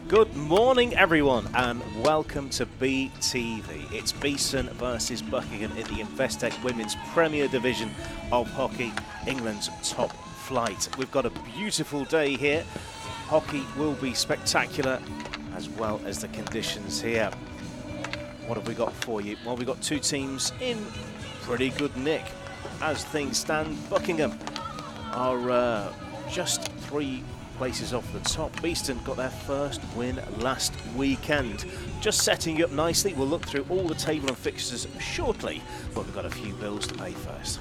Good morning everyone and welcome to BeeTV. It's Beeston versus Buckingham in the Investec Women's Premier Division of hockey, England's top flight. We've got a beautiful day here. Hockey will be spectacular as well as the conditions here. What have we got for you? Well, we've got two teams in pretty good nick. As things stand, Buckingham are just 3 places off the top. Beeston got their first win last weekend. Just setting you up nicely. We'll look through all the table and fixtures shortly, but we've got a few bills to pay first.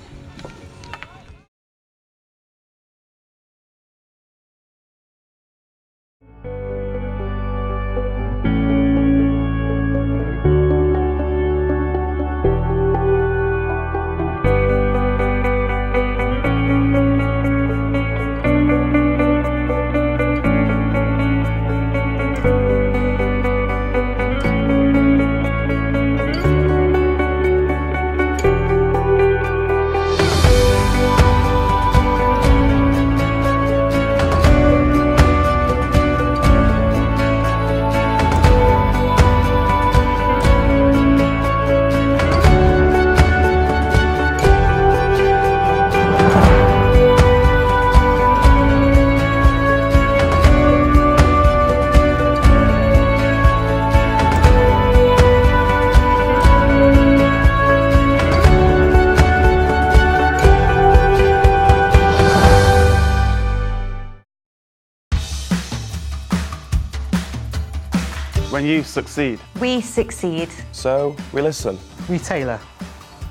When you succeed, we succeed. So we listen. We tailor.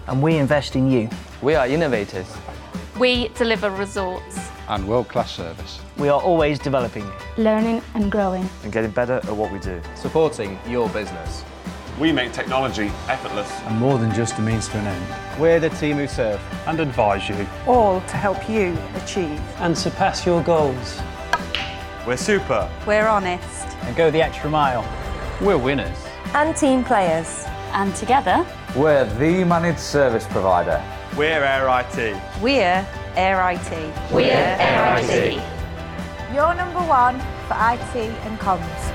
And we invest in you. We are innovators. We deliver results. And world-class service. We are always developing. Learning and growing. And getting better at what we do. Supporting your business. We make technology effortless. And more than just a means to an end. We're the team who serve. And advise you. All to help you achieve. And surpass your goals. We're super. We're honest. And go the extra mile. We're winners. And team players. And together, we're the managed service provider. We're Air IT. We're Air IT. We're Air IT. Your number one for IT and comms.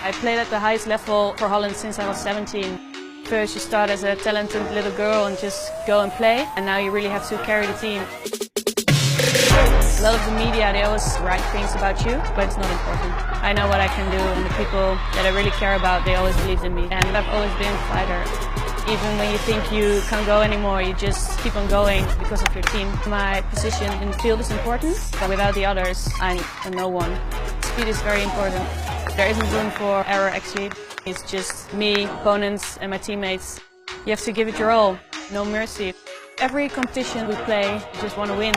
I played at the highest level for Holland since I was 17. First you start as a talented little girl and just go and play, and now you really have to carry the team. A lot of the media, they always write things about you, but it's not important. I know what I can do, and the people that I really care about, they always believe in me. And I've always been a fighter. Even when you think you can't go anymore, you just keep on going because of your team. My position in the field is important, but without the others, I'm a no one. Speed is very important. There isn't room for error actually. It's just me, opponents and my teammates. You have to give it your all, no mercy. Every competition we play, you just want to win.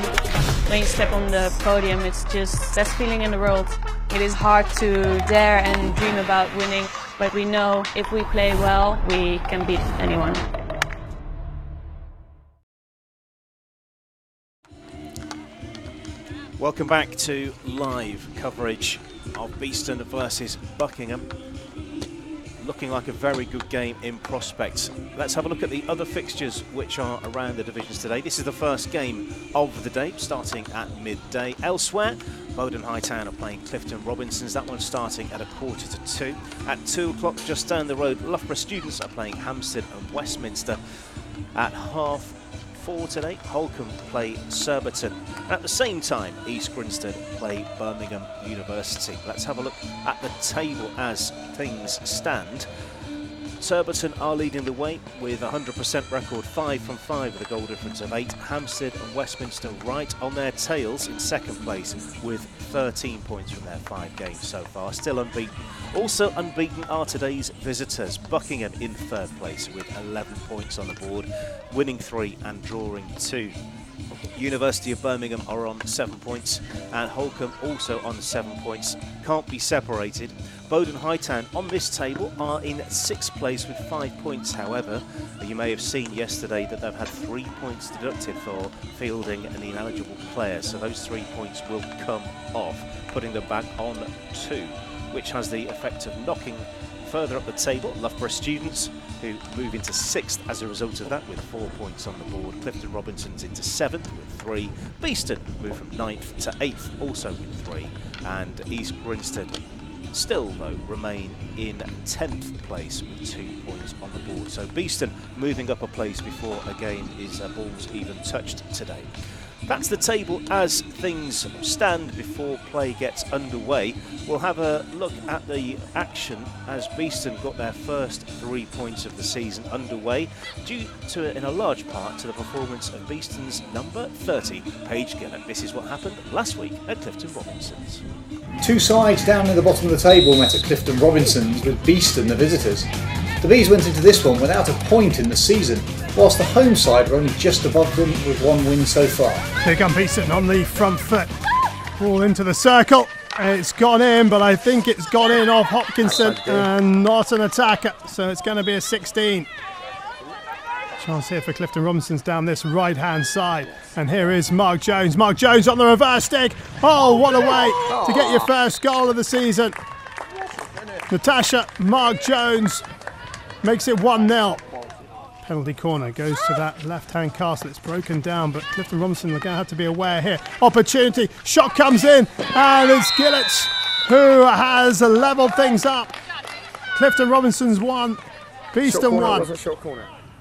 When you step on the podium, it's just the best feeling in the world. It is hard to dare and dream about winning, but we know if we play well, we can beat anyone. Welcome back to live coverage of Beeston versus Buckingham. Looking like a very good game in prospect. Let's have a look at the other fixtures which are around the divisions today. This is the first game of the day, starting at midday. Elsewhere, Bowden High Town are playing Clifton Robinsons. That one's starting at 1:45. At 2 o'clock, just down the road, Loughborough Students are playing Hampstead and Westminster. At 4:30 today, Holcombe play Surbiton. And at the same time, East Grinstead play Birmingham University. Let's have a look at the table as things stand. Surbiton are leading the way with a 100% record, 5 from 5 with a goal difference of 8. Hampstead and Westminster right on their tails in second place with 13 points from their 5 games so far, still unbeaten. Also unbeaten are today's visitors. Buckingham in third place with 11 points on the board, winning 3 and drawing 2. University of Birmingham are on 7 points and Holcombe also on 7 points. Can't be separated. Bowden Hightown on this table are in 6th place with 5 points. However, you may have seen yesterday that they've had 3 points deducted for fielding an ineligible player, so those 3 points will come off, putting them back on 2, which has the effect of knocking further up the table Loughborough Students, who move into 6th as a result of that with 4 points on the board. Clifton Robinson's into 7th with 3. Beeston move from 9th to 8th also with 3. And East Grinstead still though remain in 10th place with 2 points on the board. So Beeston moving up a place before a game is balls even touched today. That's the table as things stand before play gets underway. We'll have a look at the action as Beeston got their first 3 points of the season underway, due to, in a large part, to the performance of Beeston's number 30, Paige Gillett. This is what happened last week at Clifton Robinsons. Two sides down in the bottom of the table met at Clifton Robinsons, with Beeston the visitors. The Bees went into this one without a point in the season, whilst the home side were only just above them with 1 win so far. Here comes Beeston on the front foot. Ball into the circle. It's gone in, but I think it's gone in off Hopkinson and not an attacker, so it's going to be a 16. Chance here for Clifton Robinsons down this right-hand side. And here is Mark Jones. Mark Jones on the reverse stick. Oh, what a way to get your first goal of the season. Natasha Mark Jones makes it 1-0. Penalty corner goes to that left-hand castle. It's broken down, but Clifton Robinson are going to have to be aware here. Opportunity, shot comes in, and it's Gillett who has levelled things up. Clifton Robinson's 1, Beeston 1.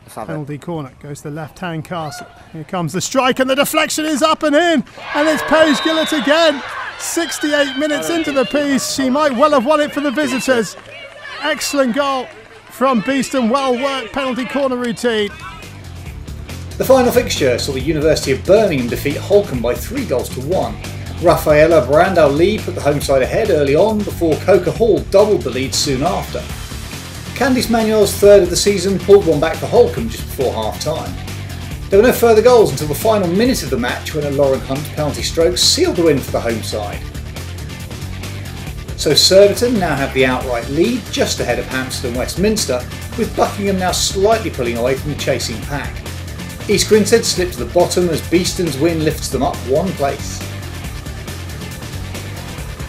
Penalty corner goes to the left-hand castle. Here comes the strike, and the deflection is up and in, and it's Paige Gillett again. 68 minutes into the piece, she might well have won it for the visitors. Excellent goal from Beeston, well-worked penalty corner routine. The final fixture saw the University of Birmingham defeat Holcombe by 3-1. Rafaela Brandau Lee put the home side ahead early on before Coca Hall doubled the lead soon after. Candice Manuel's third of the season pulled one back for Holcombe just before half-time. There were no further goals until the final minute of the match, when a Lauren Hunt penalty stroke sealed the win for the home side. So Surbiton now have the outright lead, just ahead of Hampstead and Westminster, with Buckingham now slightly pulling away from the chasing pack. East Grinstead slipped to the bottom as Beeston's win lifts them up 1 place.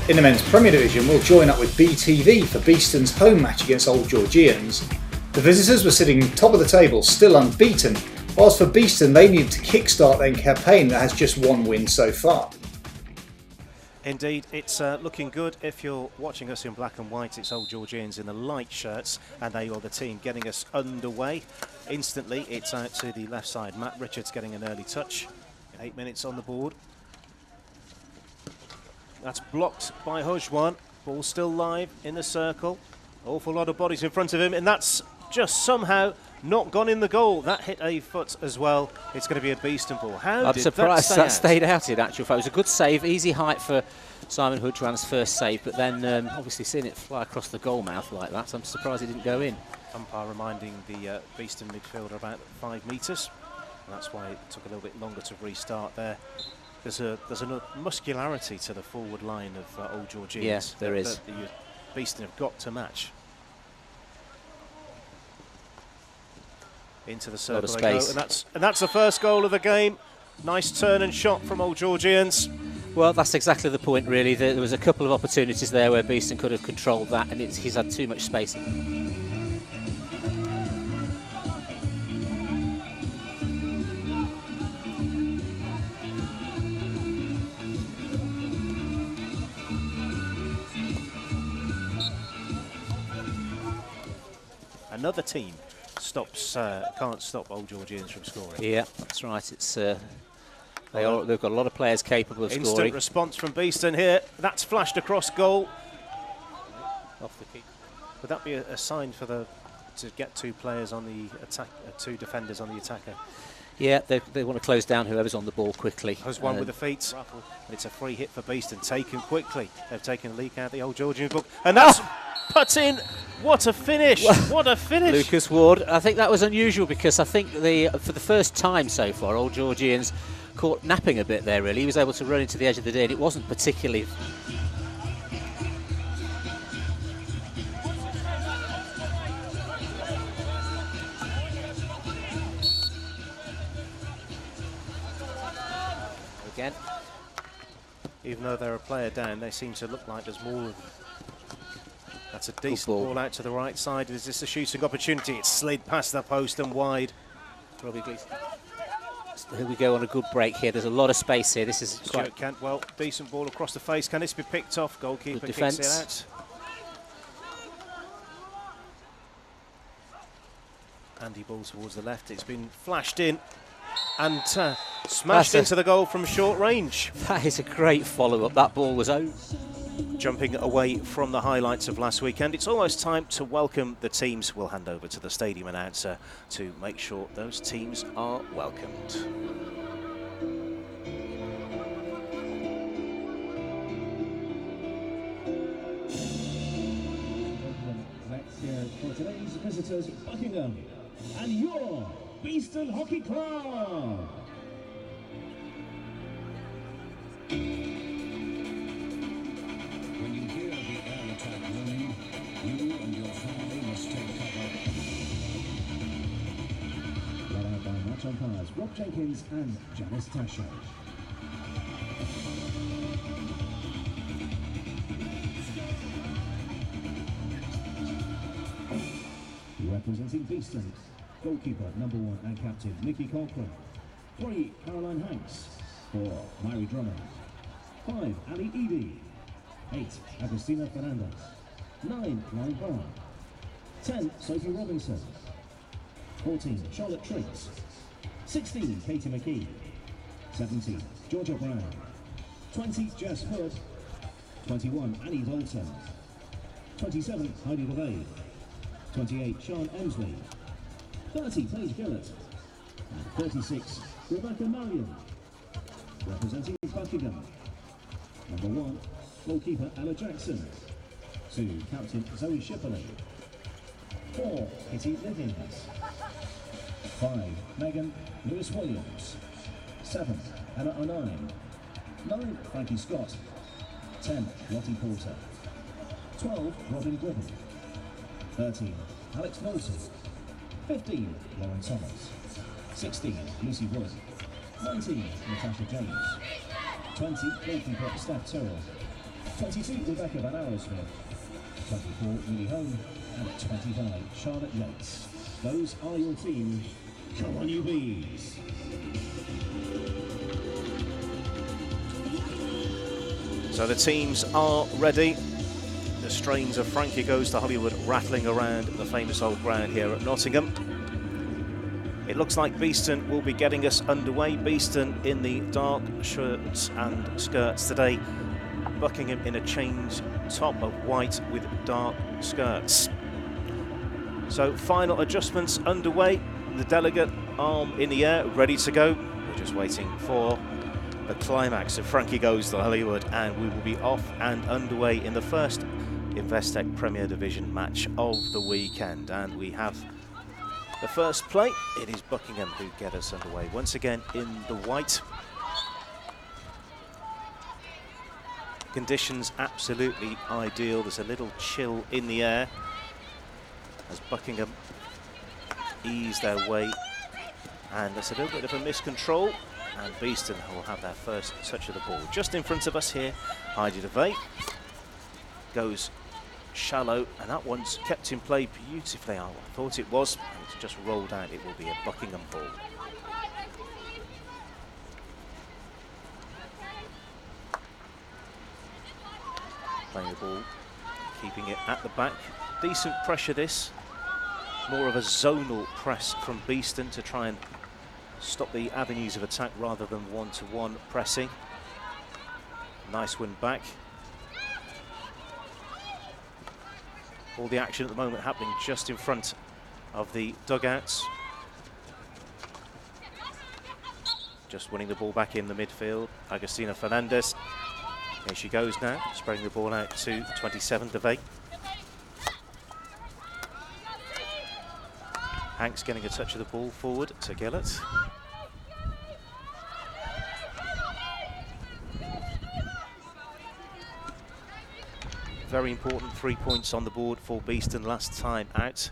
In the men's Premier Division, we'll join up with BeeTV for Beeston's home match against Old Georgians. The visitors were sitting top of the table, still unbeaten, whilst for Beeston they needed to kickstart their campaign that has just 1 win so far. Indeed, it's looking good. If you're watching us in black and white, it's Old Georgians in the light shirts, and they are the team getting us underway. Instantly, it's out to the left side. Matt Richards getting an early touch. 8 minutes on the board. That's blocked by Hujwan. Ball still live in the circle. Awful lot of bodies in front of him, and that's just somehow not gone in the goal. That hit a foot as well. It's going to be a Beeston ball. I'm surprised that stayed out in actual fact. It was a good save, easy height for Simon Hujwan's first save, but then obviously seeing it fly across the goal mouth like that, I'm surprised it didn't go in. Umpire reminding the Beeston midfielder about 5 metres, and that's why it took a little bit longer to restart there. There's a muscularity to the forward line of Old Georgians. Yes, there is. That Beeston have got to match. Into the circle they go, and that's the first goal of the game. Nice turn and shot from Old Georgians. Well, that's exactly the point, really. There was a couple of opportunities there where Beeston could have controlled that, and he's had too much space. Another team can't stop Old Georgians from scoring. Yeah, that's right. It's they've got a lot of players capable of scoring. Instant response from Beeston here. That's flashed across goal. Off the keeper. Would that be a sign for the to get two players on the attack, two defenders on the attacker. Yeah, they want to close down whoever's on the ball quickly. Has one with the feet. It's a free hit for Beeston, taken quickly. They've taken a leak out of the old Georgian book, and that's put in. What a finish! What a finish! Lucas Ward. I think that was unusual because I think for the first time so far, Old Georgians caught napping a bit there. Really, he was able to run into the edge of the day, and it wasn't particularly. Again. Even though they're a player down, they seem to look like there's more of them. That's a decent ball out to the right side. Is this a shooting opportunity? It's slid past the post and wide. Robbie Gleeson. Here we go on a good break here. There's a lot of space here. This is Stuart Cantwell, decent ball across the face. Can this be picked off? Goalkeeper kicks it out. Andy ball towards the left. It's been flashed in and smashed into the goal from short range. That is a great follow-up. That ball was out. Jumping away from the highlights of last weekend, it's almost time to welcome the teams. We'll hand over to the stadium announcer to make sure those teams are welcomed. Let's hear for today's visitors, Buckingham, and your Beeston Hockey Club. When you hear the air attack looming, you and your family must take cover. Led out by match umpires Rob Jenkins and Janice Tasher. Representing Beeston, goalkeeper number 1 and captain Nikki Cochran. 3, Caroline Hanks. 4, Mary Drummond. 5, Ali Edie. 8, Agustina Fernandez. 9, Lauren Brown. 10, Sophie Robinson. 14, Charlotte Triggs. 16, Katie McKee. 17, Georgia Brown. 20, Jess Hood. 21, Annie Dalton. 27, Heidi LeVay. 28, Sean Emsley. 30, Paige Gillett. And 36, Rebecca Marion. Representing Buckingham. Number 1, goalkeeper Ella Jackson. 2, captain Zoe Shipley. 4, Kitty Livings. 5, Megan Lewis Williams. 7, Anna O'Nine. 9, Frankie Scott. 10, Lottie Porter. 12, Robin Gribble. 13, Alex Knowlton. 15, Lauren Thomas. 16, Lucy Wood. 19, Natasha James. 20, goalkeeper Steph Tyrrell. 22, Rebecca Van Arrowsmith. 24, Lily Home. And 25, Charlotte Yates. Those are your teams. Come on, you bees! So the teams are ready. The strains of Frankie Goes to Hollywood rattling around the famous old ground here at Nottingham. It looks like Beeston will be getting us underway. Beeston in the dark shirts and skirts today. Buckingham in a change top of white with dark skirts. So final adjustments underway. The delegate arm in the air, ready to go. We're just waiting for the climax of Frankie Goes to Hollywood, and we will be off and underway in the first Investec Premier Division match of the weekend. And we have the first play. It is Buckingham who get us underway once again in the white. Conditions absolutely ideal. There's a little chill in the air as Buckingham ease their way, and there's a little bit of a miscontrol, and Beeston will have their first touch of the ball. Just in front of us here, Heidi LeVay goes shallow, and that one's kept in play beautifully. I thought it was, it's just rolled out. It will be a Buckingham ball. Playing the ball, keeping it at the back. Decent pressure this. More of a zonal press from Beeston to try and stop the avenues of attack rather than one-to-one pressing. Nice win back. All the action at the moment happening just in front of the dugouts. Just winning the ball back in the midfield. Agustina Fernandez. Here she goes now, spreading the ball out to 27, DeVay. Hanks getting a touch of the ball forward to Gillett. Very important 3 points on the board for Beeston last time out.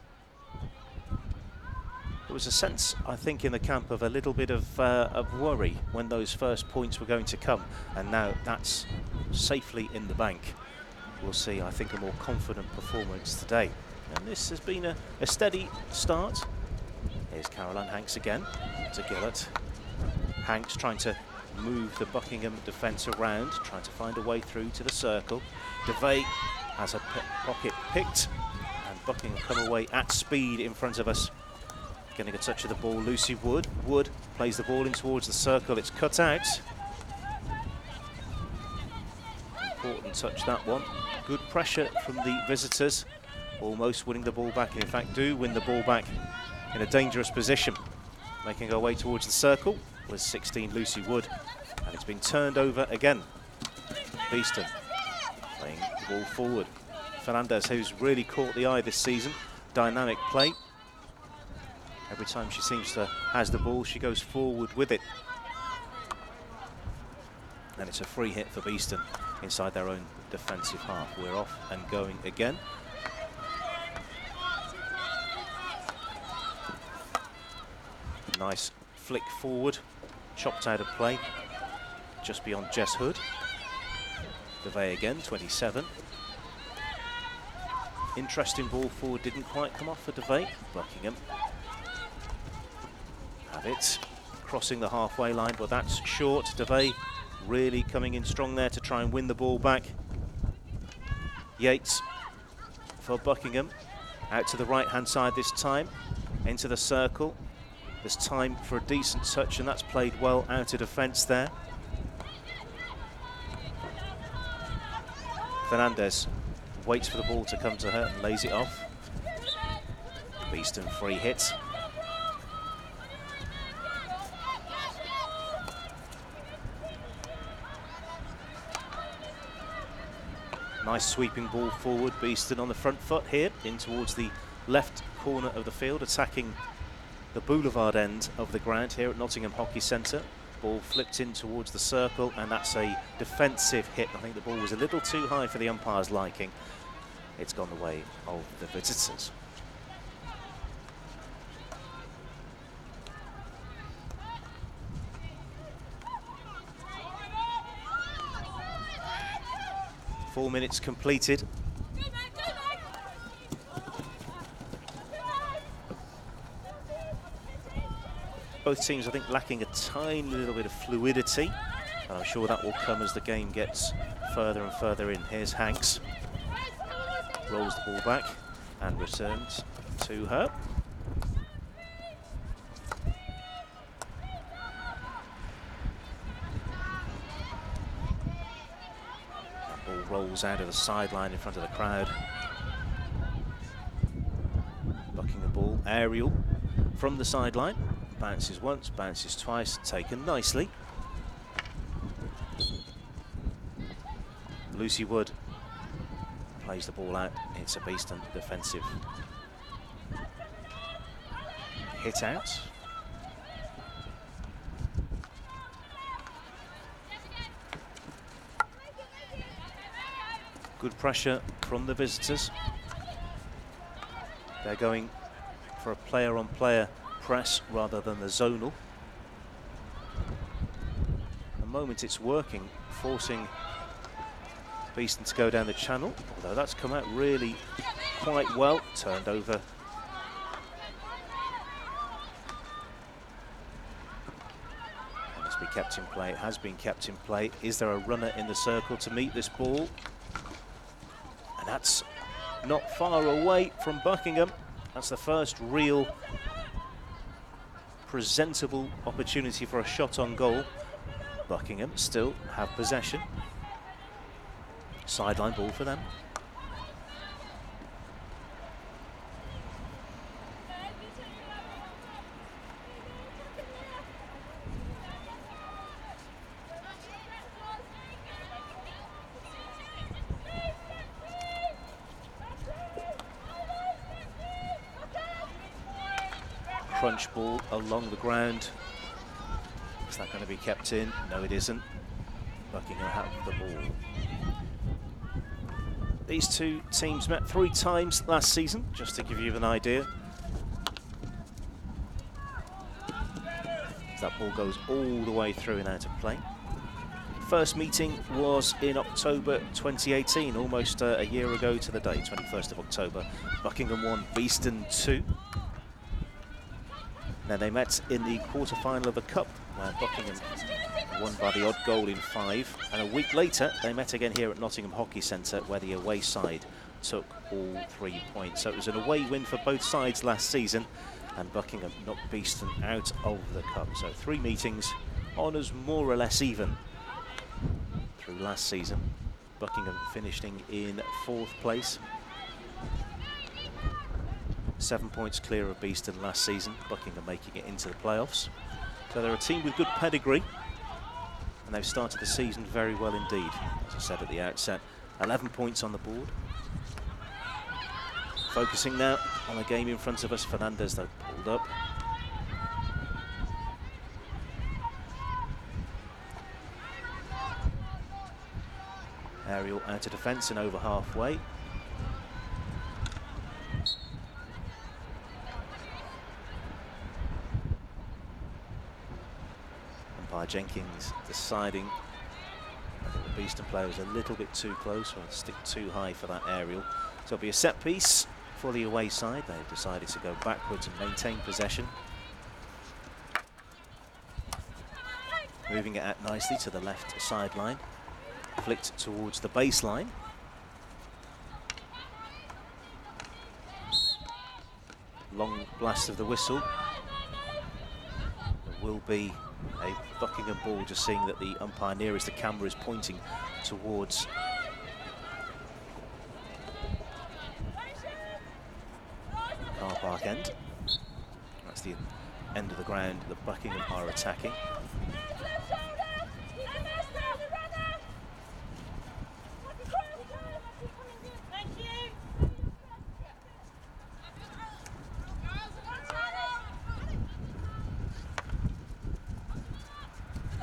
There was a sense, I think, in the camp of a little bit of worry when those first points were going to come, and now that's safely in the bank. We'll see, I think, a more confident performance today. And this has been a steady start. Here's Caroline Hanks again to Gillett. Hanks trying to move the Buckingham defence around, trying to find a way through to the circle. DeVay has a pocket picked, and Buckingham come away at speed in front of us. Getting a touch of the ball, Lucy Wood. Wood plays the ball in towards the circle, it's cut out. Important touch, that one. Good pressure from the visitors, almost winning the ball back, and in fact do win the ball back in a dangerous position. Making her way towards the circle was 16, Lucy Wood, and it's been turned over again. Beeston playing the ball forward. Fernandez, who's really caught the eye this season, dynamic play. Every time she seems to has the ball, she goes forward with it. And it's a free hit for Beeston inside their own defensive half. We're off and going again. Nice flick forward, chopped out of play, just beyond Jess Hood. DeVay again, 27. Interesting ball forward, didn't quite come off for DeVay. Buckingham have it, crossing the halfway line, but that's short. DeVay really coming in strong there to try and win the ball back. Yates for Buckingham, out to the right-hand side this time, into the circle. There's time for a decent touch, and that's played well out of defence there. Fernandez waits for the ball to come to her and lays it off. Beeston free hit. Nice sweeping ball forward. Beeston on the front foot here, in towards the left corner of the field, attacking the boulevard end of the ground here at Nottingham Hockey Centre. Ball flipped in towards the circle, and that's a defensive hit. I think the ball was a little too high for the umpire's liking. It's gone the way of the visitors. Four minutes completed. Both teams, I think, lacking a tiny little bit of fluidity, and I'm sure that will come as the game gets further and further in. Here's Hanks, rolls the ball back and returns to her. That ball rolls out of the sideline in front of the crowd. Buckingham ball, aerial from the sideline. Bounces once, bounces twice, taken nicely. Lucy Wood plays the ball out. It's a Beeston defensive hit out. Good pressure from the visitors. They're going for a player-on-player press rather than the zonal. At the moment it's working, forcing Beeston to go down the channel, although that's come out really quite well. Turned over. It must be kept in play. It has been kept in play. Is there a runner in the circle to meet this ball? And that's not far away from Buckingham. That's the first real presentable opportunity for a shot on goal. Buckingham still have possession. Sideline ball for them. crunch ball along the ground. Is that going to be kept in? No, it isn't. Buckingham have the ball. These two teams met 3 times last season, just to give you an idea. That ball goes all the way through and out of play. First meeting was in October 2018, almost a year ago to the day, 21st of October. Buckingham won, Beeston 2. Then they met in the quarter-final of the Cup, where Buckingham won by the odd goal in 5. And a week later, they met again here at Nottingham Hockey Centre, where the away side took all 3 points. So it was an away win for both sides last season, and Buckingham knocked Beeston out of the Cup. So 3 meetings, honours more or less even through last season. Buckingham finishing in 4th place. 7 points clear of Beeston last season, Buckingham making it into the playoffs. So they're a team with good pedigree, and they've started the season very well indeed. As I said at the outset, 11 points on the board. Focusing now on the game in front of us. Fernandez, though, pulled up. Aerial out of defence and over halfway. Umpire Jenkins deciding I think the Beeston player was a little bit too close, or stick too high for that aerial. So it'll be a set piece for the away side. They've decided to go backwards and maintain possession. Moving it out nicely to the left sideline. Flicked towards the baseline. Long blast of the whistle. There will be a Buckingham ball, just seeing that the umpire nearest the camera is pointing towards car park end. That's the end of the ground that Buckingham are attacking.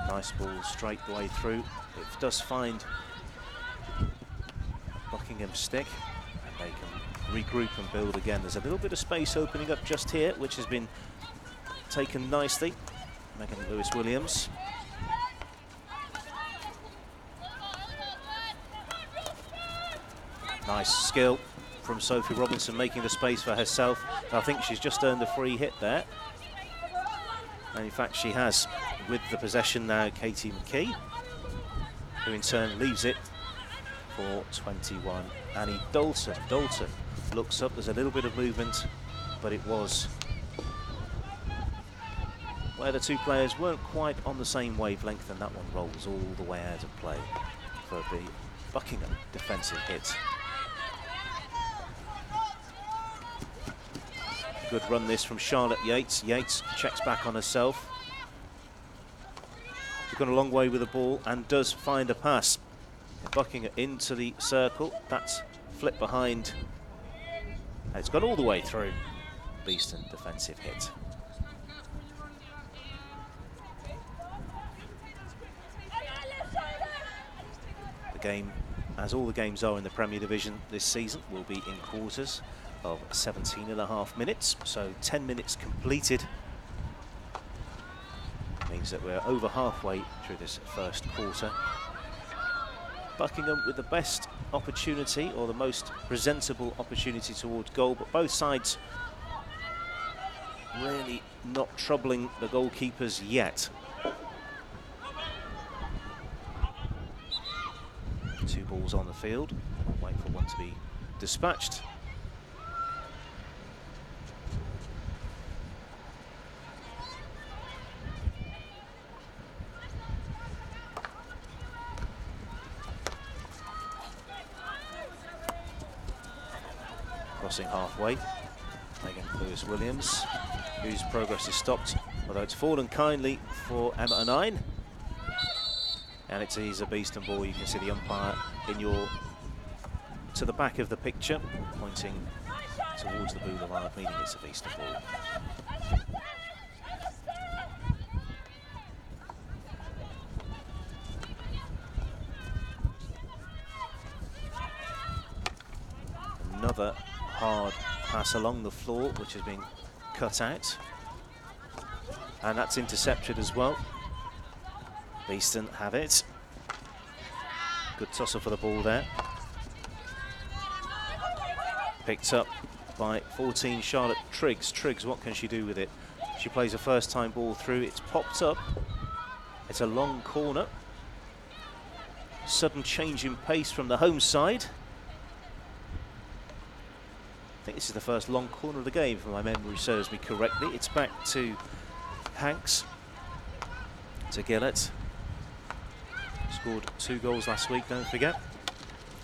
Nice ball straight the way through. It does find Buckingham's stick, and they can regroup and build again. There's a little bit of space opening up just here, which has been taken nicely. Megan Lewis-Williams. Nice skill from Sophie Robinson, making the space for herself. I think she's just earned a free hit there. And in fact, she has. With the possession now, Katie McKee, who in turn leaves it for 21. Annie Dalton. Dalton looks up. There's a little bit of movement, but it was where the two players weren't quite on the same wavelength, and that one rolls all the way out of play for the Buckingham defensive hit. Good run this from Charlotte Yates. Yates checks back on herself. She's gone a long way with the ball and does find a pass. Buckingham into the circle. That's flipped behind. It's gone all the way through. Beeston defensive hit. The game, as all the games are in the Premier Division this season, will be in quarters of 17.5 minutes, so 10 minutes completed. Means that we're over halfway through this first quarter. Buckingham with the best opportunity, or the most presentable opportunity towards goal, but both sides really not troubling the goalkeepers yet. Two balls on the field, wait for one to be dispatched. Crossing halfway, Megan Lewis-Williams, whose progress is stopped, although it's fallen kindly for Emma Nine. And it is a Beeston ball. You can see the umpire to the back of the picture, pointing towards the boulevard, meaning it's a Beeston ball. Another hard pass along the floor, which has been cut out. And that's intercepted as well. Beeston have it. Good tussle for the ball there. Picked up by 14, Charlotte Triggs. Triggs, what can she do with it? She plays a first-time ball through. It's popped up. It's a long corner. Sudden change in pace from the home side. I think this is the first long corner of the game, if my memory serves me correctly. It's back to Hanks, to Gillett. Scored 2 goals last week, don't forget.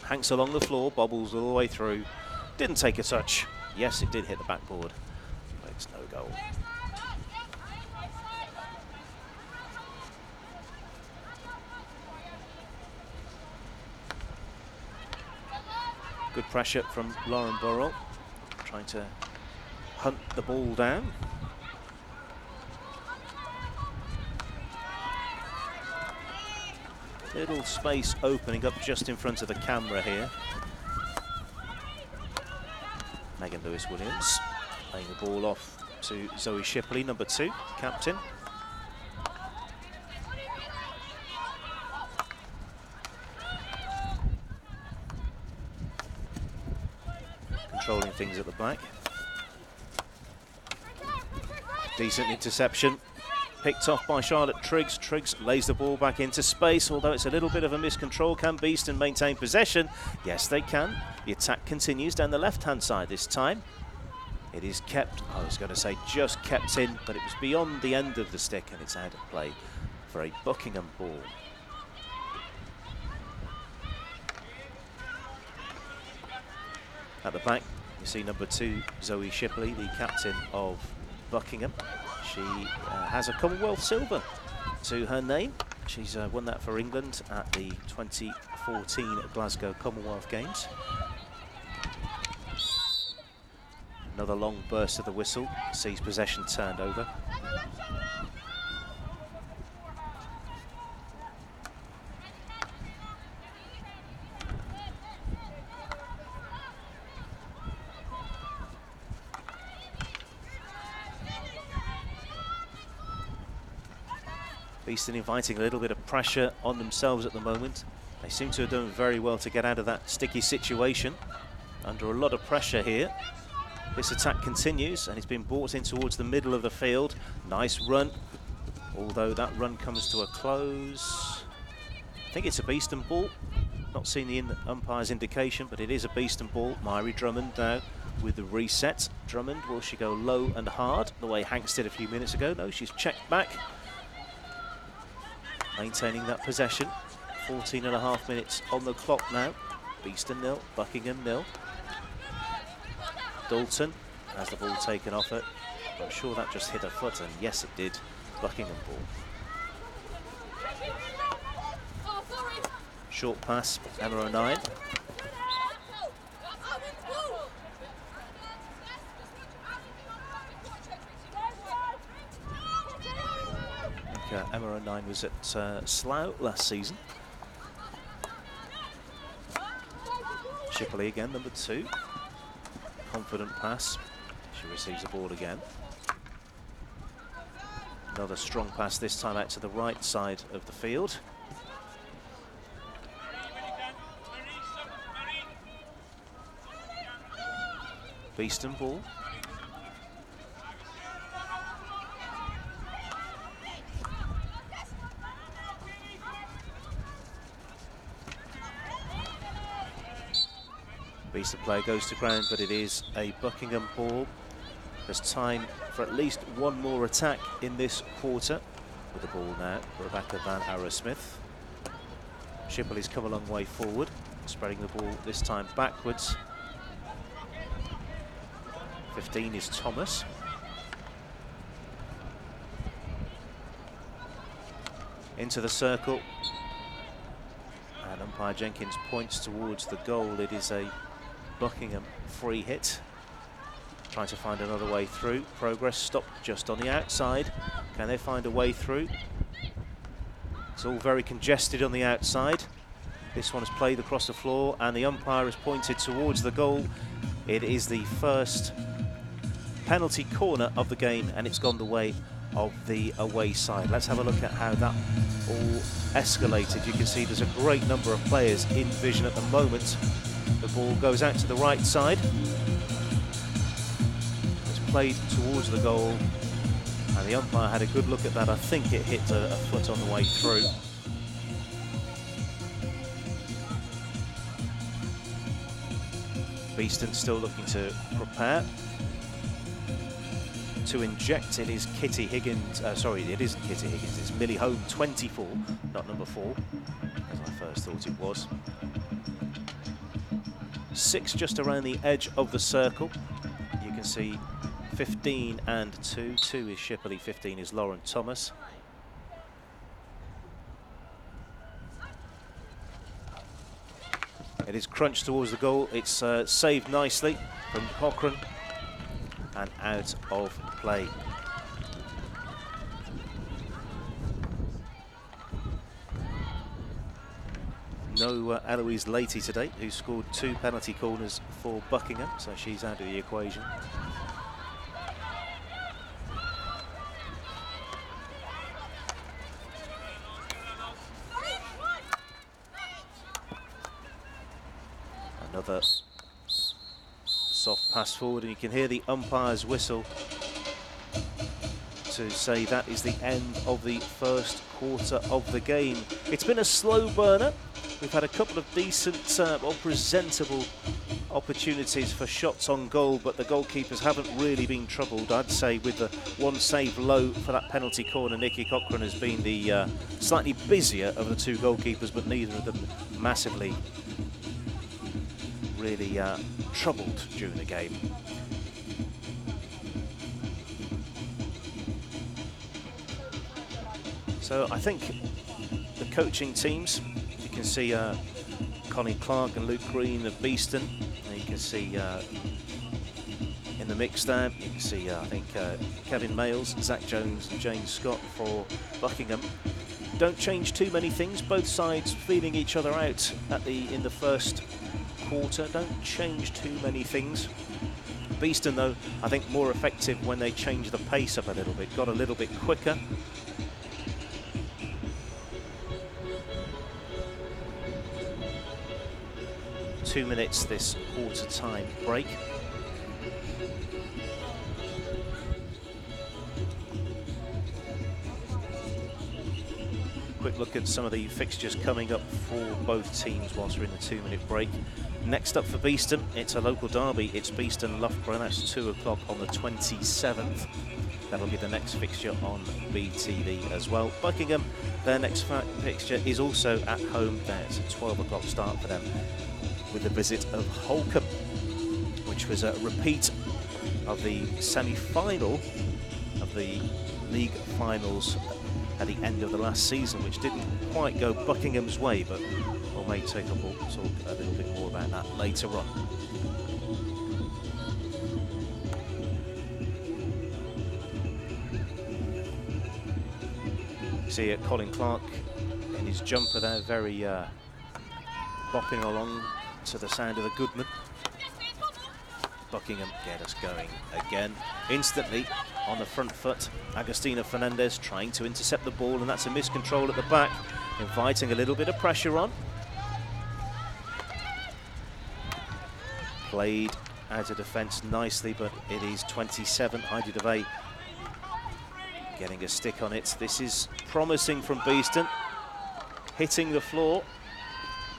Hanks along the floor, bobbles all the way through. Didn't take a touch. Yes, it did hit the backboard, but it's no goal. Good pressure from Lauren Burrell, trying to hunt the ball down. Little space opening up just in front of the camera here. Megan Lewis-Williams playing the ball off to Zoe Shipley, number 2, captain. Controlling things at the back. Decent interception. Picked off by Charlotte Triggs. Triggs lays the ball back into space, although it's a little bit of a miscontrol. Can Beeston maintain possession? Yes, they can. The attack continues down the left-hand side this time. It is kept, I was going to say just kept in, but it was beyond the end of the stick, and it's out of play for a Buckingham ball. At the back, you see number 2, Zoe Shipley, the captain of Buckingham. She has a Commonwealth silver to her name. She's won that for England at the 2014 Glasgow Commonwealth Games. Another long burst of the whistle sees possession turned over. Beeston inviting a little bit of pressure on themselves at the moment. They seem to have done very well to get out of that sticky situation. Under a lot of pressure here. This attack continues, and it's been brought in towards the middle of the field. Nice run, although that run comes to a close. I think it's a Beeston ball. Not seen the umpire's indication, but it is a Beeston ball. Myri Drummond now with the reset. Drummond, will she go low and hard, the way Hanks did a few minutes ago? No, she's checked back. Maintaining that possession. 14.5 minutes on the clock now. Beeston 0, Buckingham 0. Dalton has the ball taken off it. I'm sure that just hit her foot, and yes, it did. Buckingham ball. Short pass, Emma O'Neill. Emma O'Neill was at Slough last season. Shipley again, number 2. Confident pass. She receives the ball again. Another strong pass, this time out to the right side of the field. Beeston ball. Beeston play goes to ground, but it is a Buckingham ball. There's time for at least one more attack in this quarter. With the ball now, Rebecca Van Arrowsmith. Shipley's come a long way forward, spreading the ball this time backwards. 15 is Thomas. Into the circle. And umpire Jenkins points towards the goal. It is a Buckingham free hit. Trying to find another way through. Progress stopped just on the outside. Can they find a way through? It's all very congested on the outside. This one is played across the floor, and the umpire has pointed towards the goal. It is the first penalty corner of the game, and it's gone the way of the away side. Let's have a look at how that all escalated. You can see there's a great number of players in vision at the moment. The ball goes out to the right side. It's played towards the goal, and the umpire had a good look at that. I think it hit a foot on the way through. Beeston still looking to prepare to inject. It is Kitty Higgins, sorry, it isn't Kitty Higgins, it's Millie Home, 24, not number 4, as I first thought it was. 6 just around the edge of the circle. You can see 15 and 2. 2 is Shipley, 15 is Lauren Thomas. It is crunched towards the goal. It's saved nicely from Cochrane and out of play. No Eloise Leahy today, who scored 2 penalty corners for Buckingham, so she's out of the equation. Another soft pass forward, and you can hear the umpire's whistle to say that is the end of the first quarter of the game. It's been a slow burner. We've had a couple of decent or presentable opportunities for shots on goal, but the goalkeepers haven't really been troubled. I'd say with the one save low for that penalty corner, Nikki Cochrane has been the slightly busier of the 2 goalkeepers, but neither of them massively really troubled during the game. So I think the coaching teams, you can see Connie Clark and Luke Green of Beeston, and you can see in the mix there, you can see I think Kevin Mayles, Zach Jones and James Scott for Buckingham. Don't change too many things, both sides feeling each other out in the first quarter. Don't change too many things. Beeston though, I think more effective when they change the pace up a little bit, got a little bit quicker. Two minutes this quarter time break. Quick look at some of the fixtures coming up for both teams whilst we're in the 2-minute break. Next up for Beeston, it's a local derby. It's Beeston Loughborough. That's 2 o'clock on the 27th. That'll be the next fixture on BeeTV as well. Buckingham, their next fixture is also at home. There's a 12 o'clock start for them with the visit of Holcombe, which was a repeat of the semi-final of the league finals at the end of the last season, which didn't quite go Buckingham's way, but we may talk a little bit more about that later on. See Colin Clark in his jumper there, very bopping along to the sound of the Goodman. Buckingham get us going again. Instantly on the front foot, Agustina Fernandez trying to intercept the ball, and that's a miscontrol at the back, inviting a little bit of pressure on. Played out of defence nicely, but it is 27, Heidi DeVay getting a stick on it. This is promising from Beeston, hitting the floor.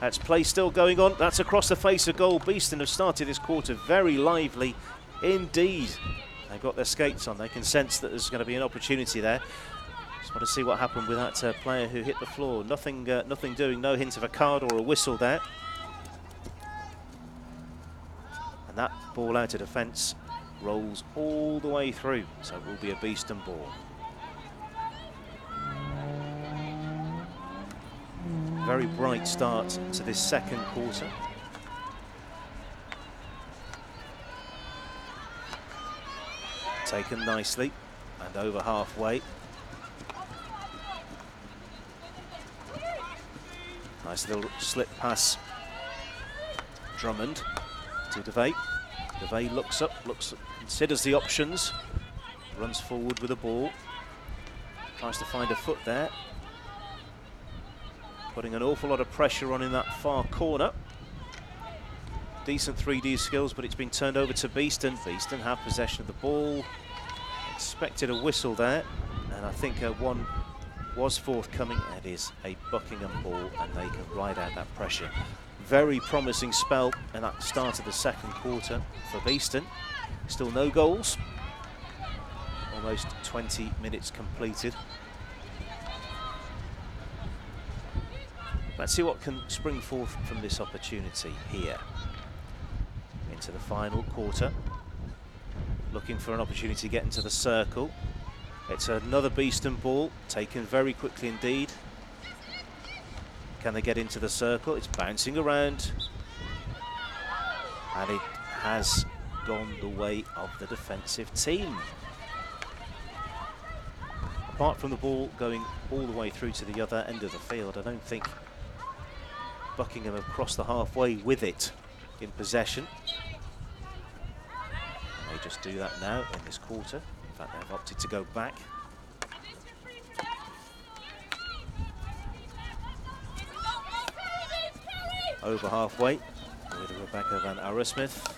That's play still going on. That's across the face of goal. Beeston have started this quarter very lively indeed. They've got their skates on. They can sense that there's going to be an opportunity there. Just want to see what happened with that player who hit the floor. Nothing doing. No hint of a card or a whistle there. And that ball out of defence rolls all the way through. So it will be a Beeston ball. Very bright start to this second quarter. Taken nicely and over halfway. Nice little slip pass. Drummond to DeVay. DeVay looks up, considers the options, runs forward with the ball, tries to find a foot there, putting an awful lot of pressure on in that far corner. Decent 3D skills, but it's been turned over to Beeston. Beeston have possession of the ball. Expected a whistle there, and I think one was forthcoming. It is a Buckingham ball, and they can ride out that pressure. Very promising spell in that start of the second quarter for Beeston. Still no goals. Almost 20 minutes completed. Let's see what can spring forth from this opportunity here. Into the final quarter. Looking for an opportunity to get into the circle. It's another Beeston ball, taken very quickly indeed. Can they get into the circle? It's bouncing around. And it has gone the way of the defensive team. Apart from the ball going all the way through to the other end of the field, I don't think Buckingham have crossed the halfway with it in possession. And they just do that now in this quarter. In fact, they've opted to go back. Over halfway with Rebecca van Aresmith.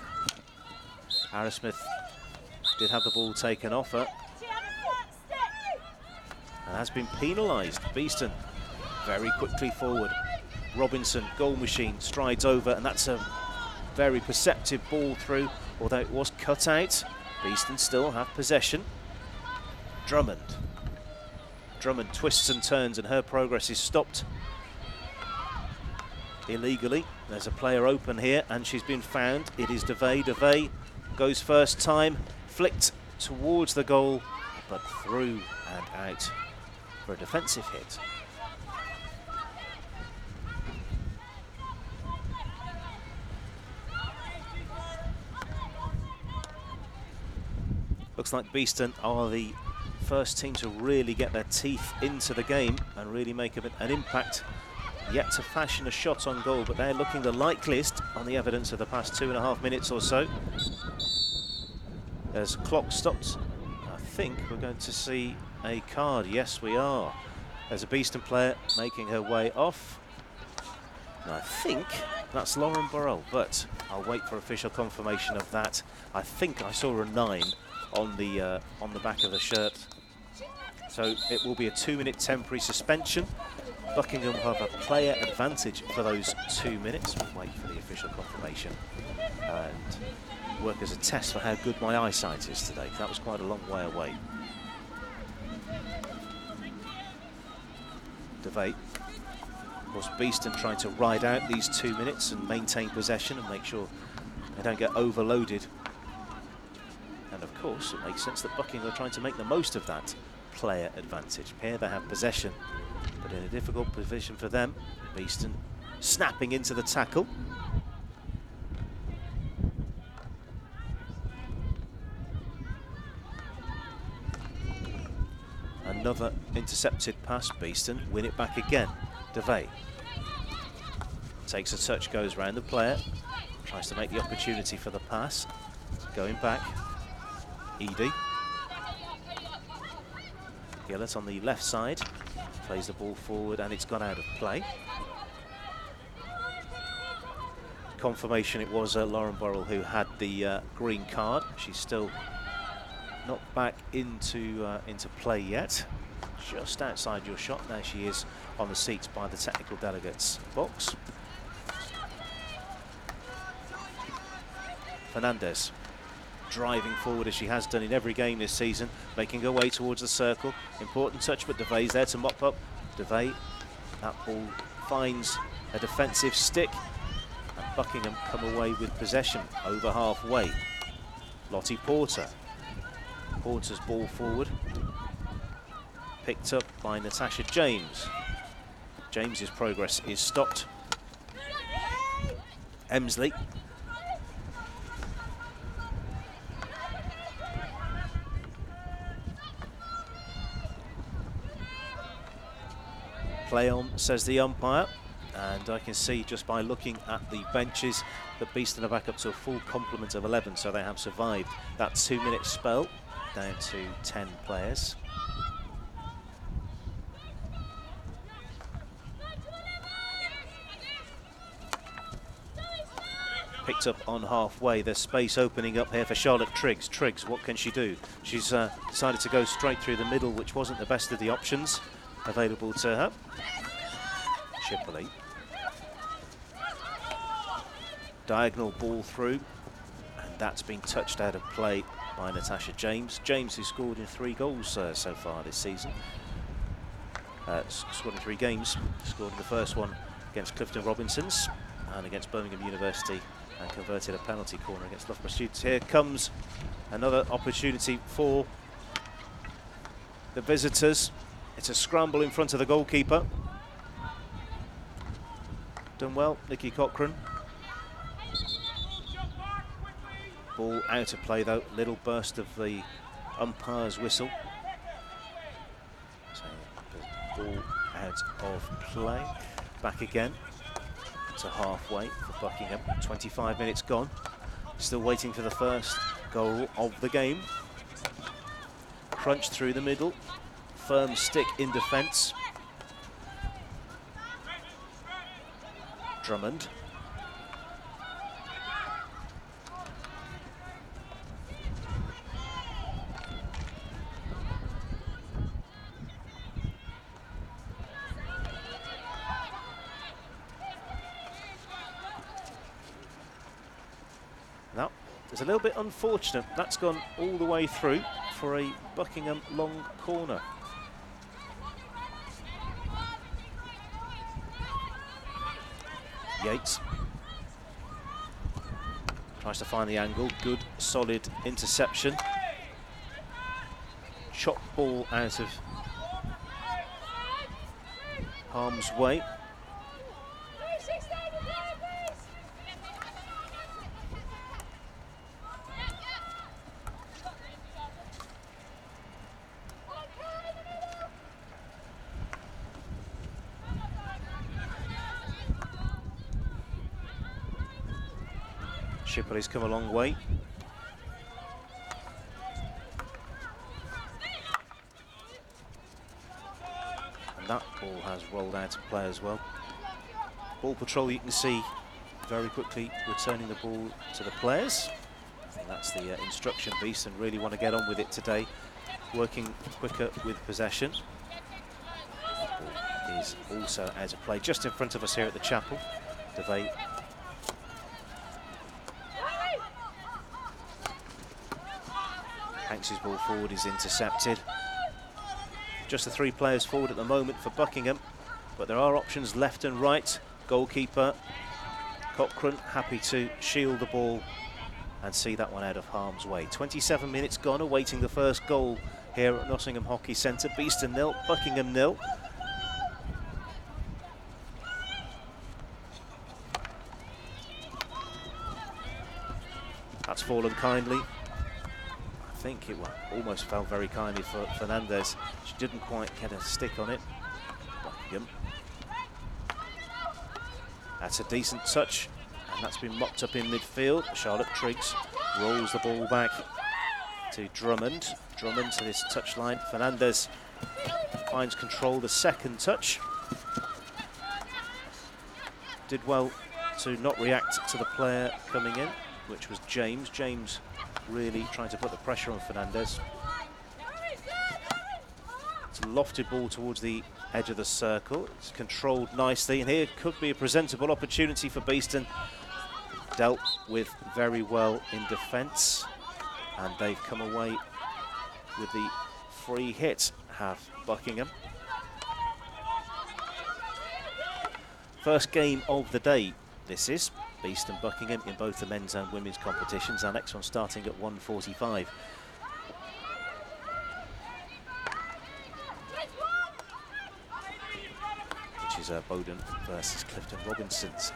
Aresmith did have the ball taken off her and has been penalised. Beeston very quickly forward. Robinson, goal machine, strides over, and that's a very perceptive ball through, although it was cut out. Beeston still have possession. Drummond twists and turns, and her progress is stopped illegally. There's a player open here, and she's been found. It is DeVay. DeVay goes first time, flicked towards the goal, but through and out for a defensive hit. Looks like Beeston are the first team to really get their teeth into the game and really make an impact. Yet to fashion a shot on goal, but they're looking the likeliest on the evidence of the past 2.5 minutes or so. As clock stopped, I think we're going to see a card. Yes, we are. There's a Beeston player making her way off. And I think that's Lauren Burrell, but I'll wait for official confirmation of that. I think I saw a 9 on the back of the shirt. So it will be a 2-minute temporary suspension. Buckingham have a player advantage for those 2 minutes. We'll wait for the official confirmation and work as a test for how good my eyesight is today. That was quite a long way away. DeVay. Of course, Beeston trying to ride out these 2 minutes and maintain possession and make sure they don't get overloaded. And of course, it makes sense that Buckingham are trying to make the most of that player advantage. Here they have possession, but in a difficult position for them. Beeston snapping into the tackle. Another intercepted pass. Beeston win it back again. DeVay takes a touch, goes round the player, tries to make the opportunity for the pass. Going back. Edie. Gillett on the left side. Plays the ball forward, and it's gone out of play. Confirmation it was Lauren Burrell who had the green card. She's still not back into play yet. Just outside your shot. There she is on the seats by the technical delegates box. Fernandez driving forward as she has done in every game this season, making her way towards the circle. Important touch, but DeVay's there to mop up. DeVay, that ball finds a defensive stick, and Buckingham come away with possession over halfway. Lottie Porter. Porter's ball forward, picked up by Natasha James. James's progress is stopped. Emsley. Play on, says the umpire, And I can see just by looking at the benches that Beeston are back up to a full complement of 11, so they have survived that 2-minute spell down to 10 players. Picked up on halfway. There's space opening up here for Charlotte Triggs. Triggs, what can she do? She's decided to go straight through the middle, which wasn't the best of the options available to her. Shipley. Diagonal ball through, and that's been touched out of play by Natasha James. James, who scored in 3 goals so far this season. Scored in 3 games. Scored in the first one against Clifton Robinsons and against Birmingham University, and converted a penalty corner against Loughborough Students. Here comes another opportunity for the visitors. It's a scramble in front of the goalkeeper. Done well, Nikki Cochran. Ball out of play though, little burst of the umpire's whistle. So the ball out of play. Back again to halfway for Buckingham. 25 minutes gone. Still waiting for the first goal of the game. Crunch through the middle. Firm stick in defence. Drummond. Now, it's a little bit unfortunate. That's gone all the way through for a Buckingham long corner. Yates tries to find the angle. Good, solid interception. Chop ball out of harm's way. Shipley's come a long way. And that ball has rolled out of play as well. Ball patrol, you can see very quickly returning the ball to the players. I think that's the instruction. Beeston really want to get on with it today, working quicker with possession. Ball is also out of play just in front of us here at the chapel. DeVay. Hanks' ball forward is intercepted. Just the 3 players forward at the moment for Buckingham, but there are options left and right. Goalkeeper Cochran happy to shield the ball and see that one out of harm's way. 27 minutes gone, awaiting the first goal here at Nottingham Hockey Centre. Beeston 0, Buckingham 0. That's fallen kindly. I think it almost fell very kindly for Fernandez. She didn't quite get a stick on it. Buckingham. That's a decent touch, and that's been mopped up in midfield. Charlotte Triggs rolls the ball back to Drummond. Drummond to this touchline. Fernandez finds control, the second touch. Did well to not react to the player coming in, which was James. James really trying to put the pressure on Fernandez. It's a lofted ball towards the edge of the circle. It's controlled nicely, and here could be a presentable opportunity for Beeston. Dealt with very well in defence, and they've come away with the free hit, have Buckingham. First game of the day, this is. Beeston Buckingham in both the men's and women's competitions. Our next one starting at 1:45. Which is Bowden versus Clifton Robinsons.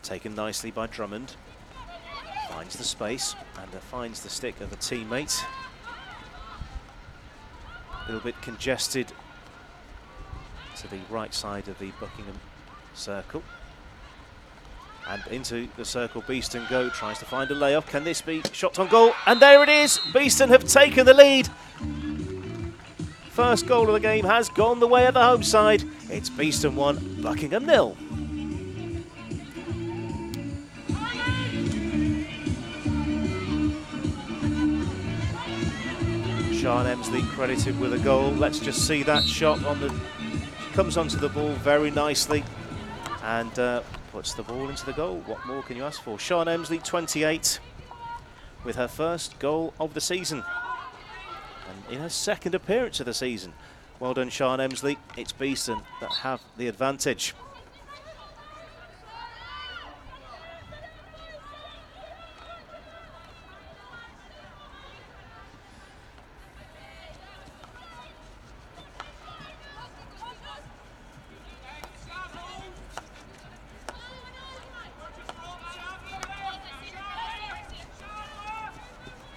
Taken nicely by Drummond. Finds the space and finds the stick of a teammate. A little bit congested to the right side of the Buckingham circle. And into the circle, Beeston go, tries to find a layoff. Can this be shot on goal? And there it is! Beeston have taken the lead. First goal of the game has gone the way of the home side. It's Beeston 1, Buckingham 0. Sean Emsley credited with a goal. Let's just see that shot on the... Comes onto the ball very nicely and puts the ball into the goal. What more can you ask for? Sean Emsley, 28, with her first goal of the season. And in her second appearance of the season. Well done, Sean Emsley. It's Beeston that have the advantage.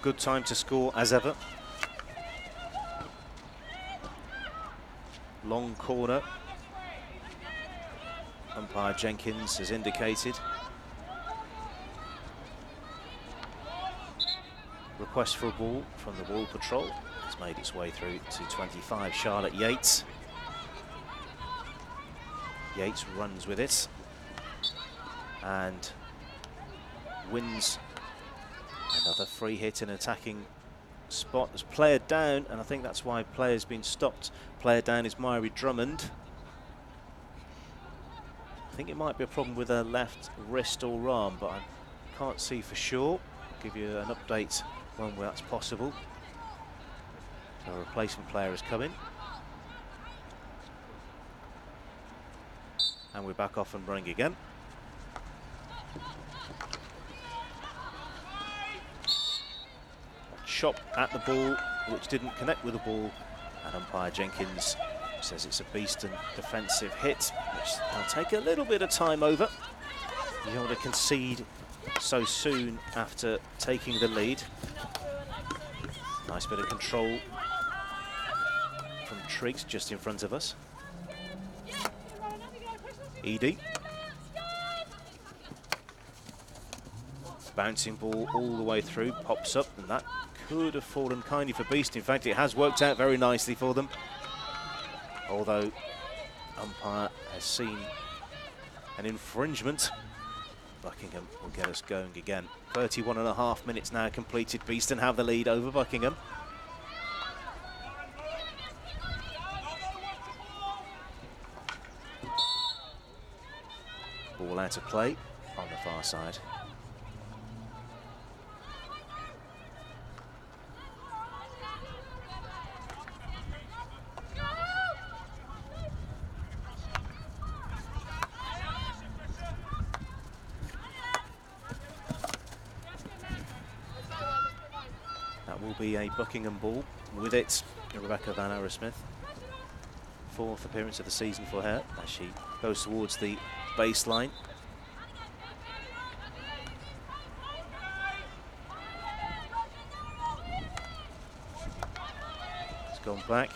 Good time to score as ever. Long corner. Umpire Jenkins has indicated. Request for a ball from the Wall Patrol. It's made its way through to 25, Charlotte Yates. Yates runs with it and wins another free hit in attacking spot. There's player down, and I think that's why player's been stopped. Player down is Myri Drummond. I think it might be a problem with her left wrist or arm, but I can't see for sure. I'll give you an update when that's possible. So a replacement player is coming. And we're back off and running again. Shot at the ball, which didn't connect with the ball, and umpire Jenkins says it's a Beeston defensive hit, which will take a little bit of time over. You don't want to concede so soon after taking the lead. Nice bit of control from Triggs just in front of us. Edie. Bouncing ball all the way through, pops up, and that could have fallen kindly for Beeston. In fact, it has worked out very nicely for them. Although umpire has seen an infringement. Buckingham will get us going again. 31.5 minutes now completed. Beeston have the lead over Buckingham. Ball out of play on the far side. Be a Buckingham ball. With it, Rebecca Van Arrowsmith. Fourth appearance of the season for her as she goes towards the baseline. It's gone back,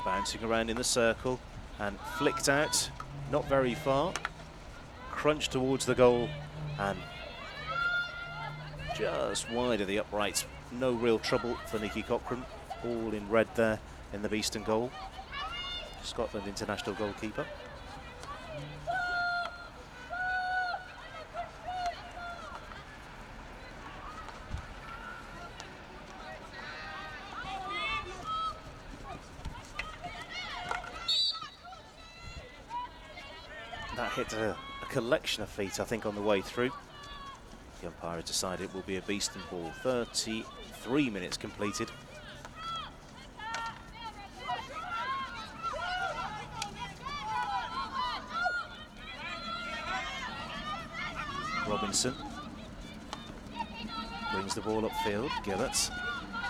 bouncing around in the circle and flicked out, not very far, crunched towards the goal and just wide of the upright. No real trouble for Nikki Cochran. All in red there in the Beeston goal. Scotland international goalkeeper. That hit a collection of feet, I think, on the way through. The umpire has decided it will be a Beeston ball. 33 minutes completed. Robinson brings the ball upfield. Gillett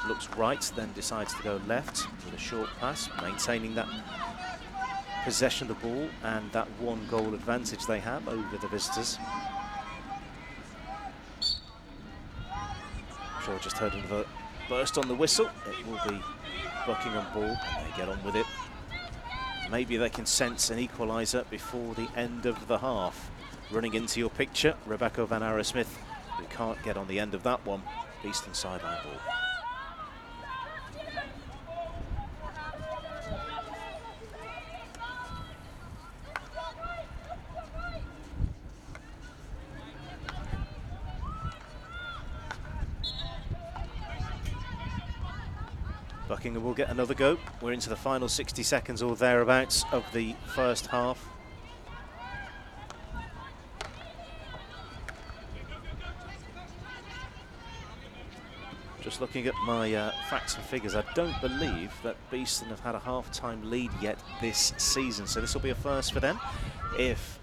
looks right, then decides to go left with a short pass, maintaining that possession of the ball and that 1 goal advantage they have over the visitors. Sure, just heard another burst on the whistle. It will be Buckingham ball, and they get on with it. Maybe they can sense an equaliser before the end of the half. Running into your picture, Rebecca Van Arrowsmith, who can't get on the end of that one. Beeston sideline ball. Buckingham will get another go. We're into the final 60 seconds or thereabouts of the first half. Just looking at my facts and figures, I don't believe that Beeston have had a half-time lead yet this season, so this will be a first for them if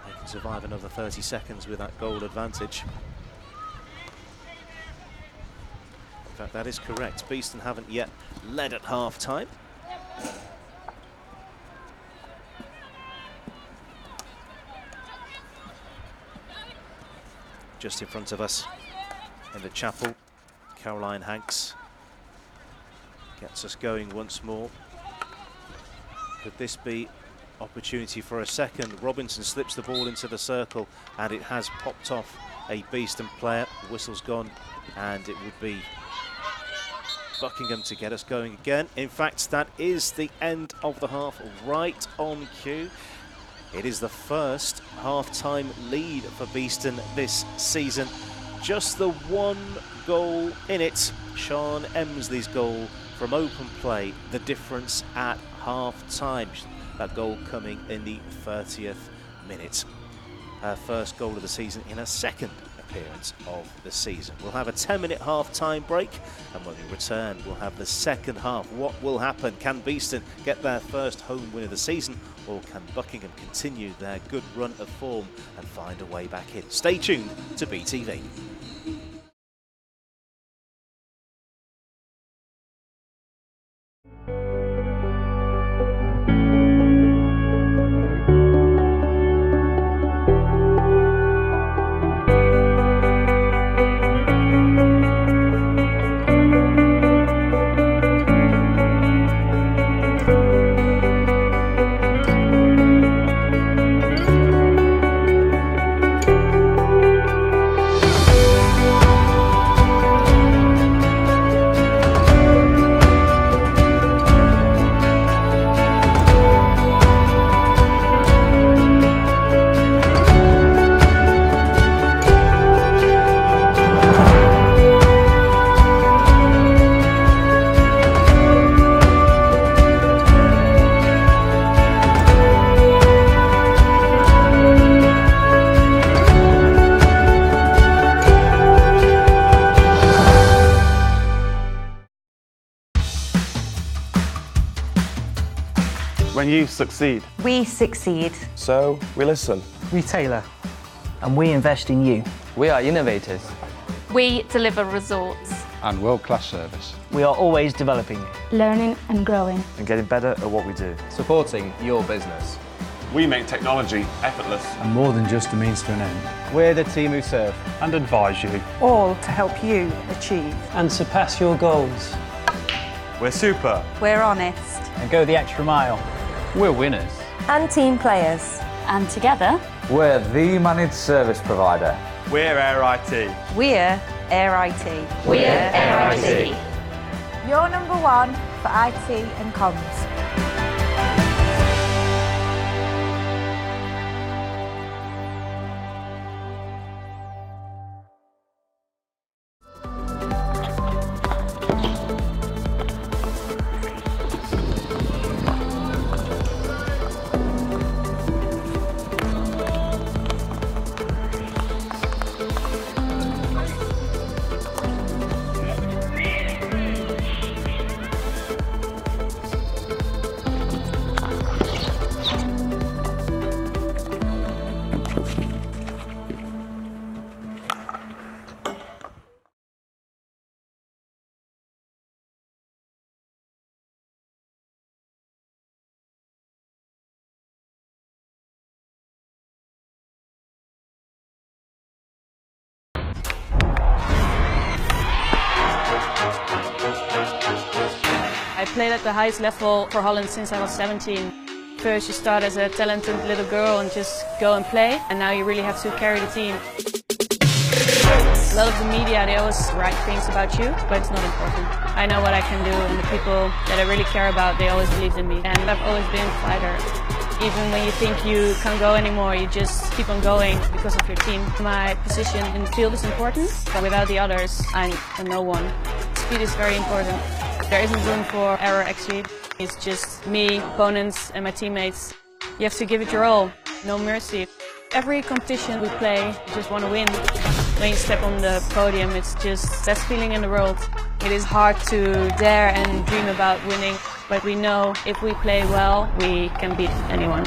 they can survive another 30 seconds with that goal advantage. In fact, that is correct. Beeston haven't yet led at half-time. Just in front of us in the chapel, Caroline Hanks gets us going once more. Could this be opportunity for a second? Robinson slips the ball into the circle and it has popped off a Beeston player. The whistle's gone and it would be Buckingham to get us going again. In fact, that is the end of the half, right on cue. It is the first half-time lead for Beeston this season. Just the 1 goal in it. Sean Emsley's goal from open play, the difference at half-time. That goal coming in the 30th minute. Her first goal of the season in her second appearance of the season. We'll have a 10-minute half-time break, and when we return, we'll have the second half. What will happen? Can Beeston get their first home win of the season, or can Buckingham continue their good run of form and find a way back in? Stay tuned to BeeTV. When you succeed, We succeed. so we listen. We tailor, and we invest in you. We are innovators. We deliver results. And world-class service. We are always developing you. Learning and growing. And getting better at what we do. Supporting your business. We make technology effortless And more than just a means to an end. We're the team who serve. and advise you. All to help you achieve. And surpass your goals. We're super. We're honest. And go the extra mile. We're winners. And team players. And together, We're the managed service provider. We're Air IT. We're Air IT. we're Air IT. Your number 1 for IT and comms. played at the highest level for Holland since I was 17. First you start as a talented little girl and just go and play, and now you really have to carry the team. A lot of the media, they always write things about you, but it's not important. I know what I can do, and the people that I really care about, they always believed in me. And I've always been a fighter. Even when you think you can't go anymore, you just keep on going because of your team. My position in the field is important, but without the others, I'm a no one. Speed is very important. There isn't room for error actually. It's just me, opponents and my teammates. You have to give it your all, no mercy. Every competition we play, you just want to win. When you step on the podium, it's just the best feeling in the world. It is hard to dare and dream about winning, but we know if we play well, we can beat anyone.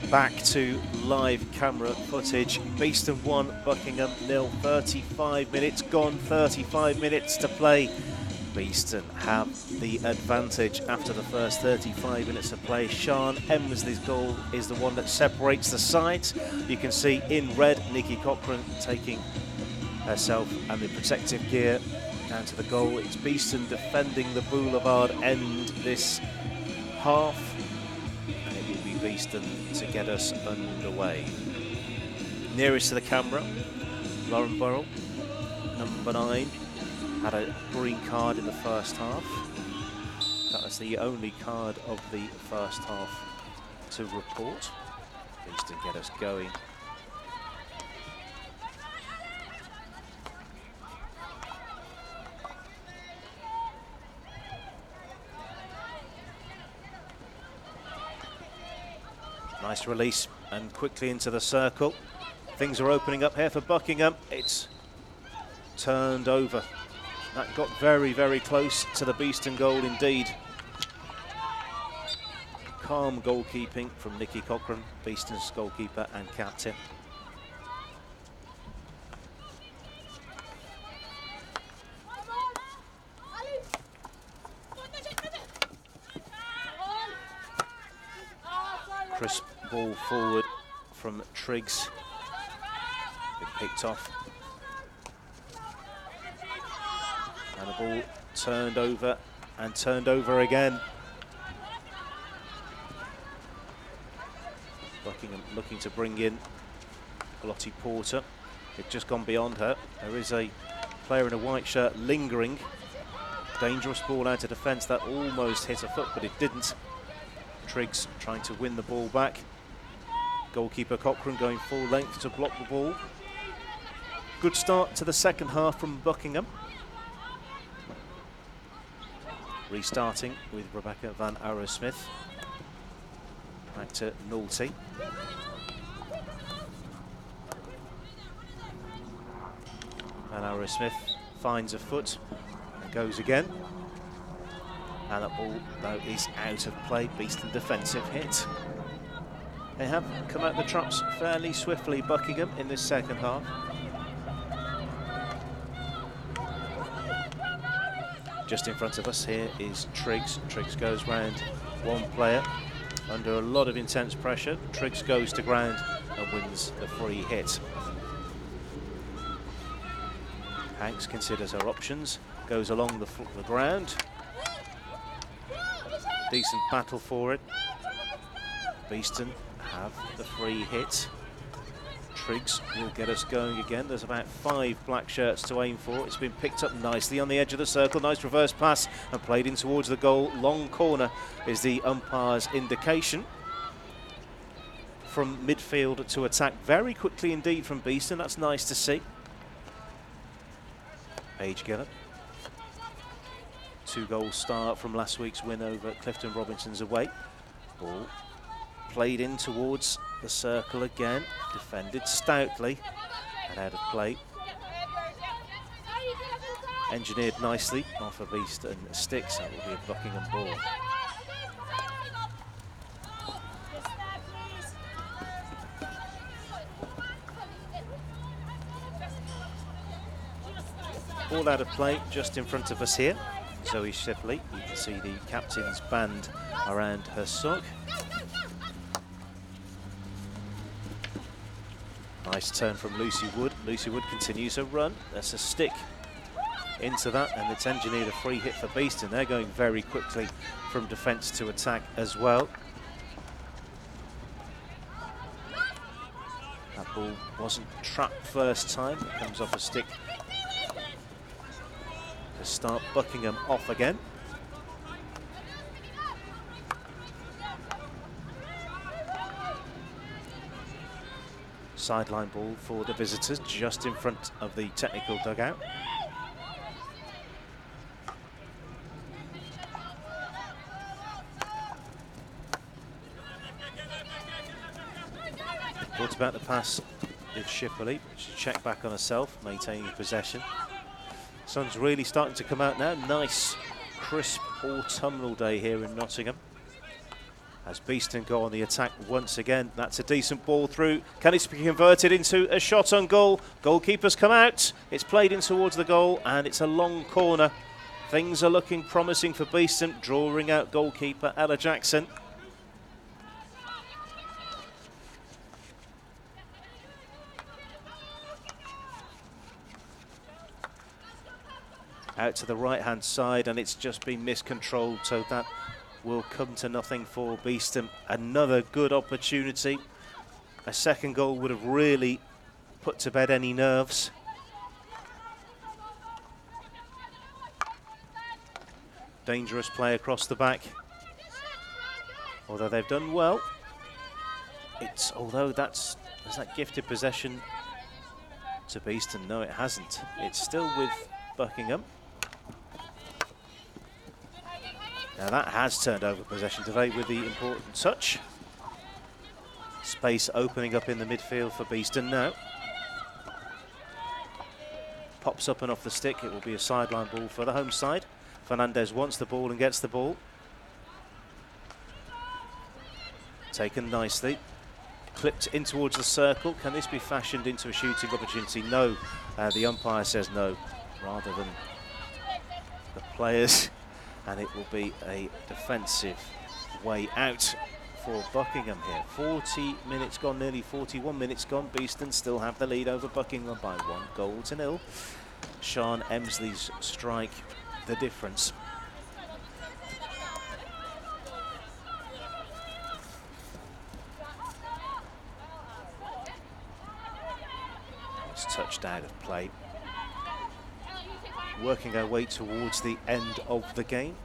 Back to live camera footage. Beeston 1, Buckingham 0. 35 minutes gone, 35 minutes to play. Beeston have the advantage after the first 35 minutes of play. Sian Emsley's goal is the one that separates the sides. You can see in red, Nikki Cochran taking herself and the protective gear down to the goal. It's Beeston defending the boulevard end this half. And it will be Beeston to get us underway. Nearest to the camera, Lauren Burrell, number 9. Had a green card in the first half. That was the only card of the first half to report. Beeston get us going. Nice release and quickly into the circle. Things are opening up here for Buckingham. It's turned over. That got very, very close to the Beeston goal indeed. Calm goalkeeping from Nikki Cochran, Beeston's goalkeeper and captain. Crisp ball forward from Triggs. Been picked off. And the ball turned over and turned over again. Buckingham looking to bring in Lottie Porter. It's just gone beyond her. There is a player in a white shirt lingering. Dangerous ball out of defence. That almost hit her foot, but it didn't. Triggs trying to win the ball back. Goalkeeper Cochran going full length to block the ball. Good start to the second half from Buckingham. Restarting with Rebecca Van Arrowsmith. Back to Nolte. Van Arrowsmith finds a foot and goes again. And that ball, though, is out of play. Beeston defensive hit. They have come out the traps fairly swiftly, Buckingham, in this second half. Just in front of us here is Triggs. Triggs goes round one player under a lot of intense pressure. Triggs goes to ground and wins the free hit. Hanks considers her options, goes along the ground. Decent battle for it. Beeston have the free hit. Triggs will get us going again. There's about 5 black shirts to aim for. It's been picked up nicely on the edge of the circle. Nice reverse pass and played in towards the goal. Long corner is the umpire's indication. From midfield to attack very quickly indeed from Beeston. That's nice to see. Paige Gillett. 2-goal start from last week's win over Clifton Robinson's away. Ball played in towards the circle again, defended stoutly and out of play. Engineered nicely off a Beeston stick, so it will be a Buckingham ball. Ball out of play just in front of us here. Zoe Shipley, you can see the captain's band around her sock. Nice turn from Lucy Wood. Lucy Wood continues her run. That's a stick into that, and it's engineered a free hit for Beeston. They're going very quickly from defence to attack as well. That ball wasn't trapped first time. It comes off a stick to start Buckingham off again. Sideline ball for the visitors, just in front of the technical dugout. Thought about the pass with Shipley. She checked back on herself, maintaining possession. Sun's really starting to come out now. Nice, crisp autumnal day here in Nottingham. as Beeston go on the attack once again. That's a decent ball through. Can it be converted into a shot on goal? Goalkeeper's come out. It's played in towards the goal, and it's a long corner. Things are looking promising for Beeston, drawing out goalkeeper Ella Jackson. Out to the right-hand side, and it's just been miscontrolled, so that will come to nothing for Beeston. Another good opportunity. A second goal would have really put to bed any nerves. Dangerous play across the back. Although they've done well. Although has that gifted possession to Beeston? No, it hasn't. It's still with Buckingham. Now that has turned over possession today with the important touch. Space opening up in the midfield for Beeston now. Pops up and off the stick. It will be a sideline ball for the home side. Fernandez wants the ball and gets the ball. Taken nicely. Clipped in towards the circle. Can this be fashioned into a shooting opportunity? No. The umpire says no, rather than the players. And it will be a defensive way out for Buckingham here. 40 minutes gone, nearly 41 minutes gone. Beeston still have the lead over Buckingham by 1-0. Sean Emsley's strike the difference. It's touched out of play. Working our way towards the end of the game.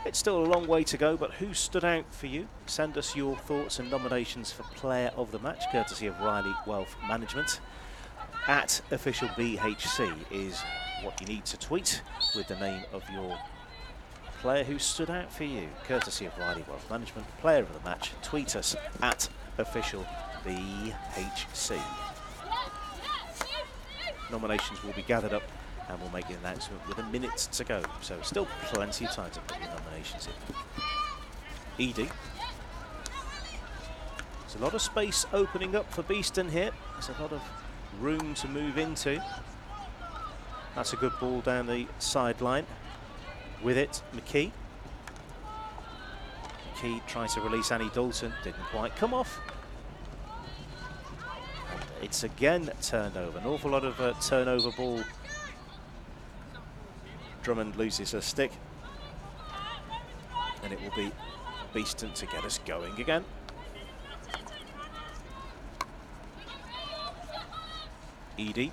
It's still a long way to go, but who stood out for you? Send us your thoughts and nominations for Player of the Match, courtesy of Riley Wealth Management. At official BHC is what you need to tweet with the name of your player who stood out for you, courtesy of Riley Wealth Management. Player of the Match, tweet us at official BHC. Nominations will be gathered up and we'll make the announcement with a minute to go. So still plenty of time to put your nominations in. Edie. There's a lot of space opening up for Beeston here. There's a lot of room to move into. That's a good ball down the sideline. With it, McKee. McKee tried to release Annie Dalton, didn't quite come off. And it's again turned over. An awful lot of turnover ball. Drummond loses her stick, and it will be Beeston to get us going again. Edie,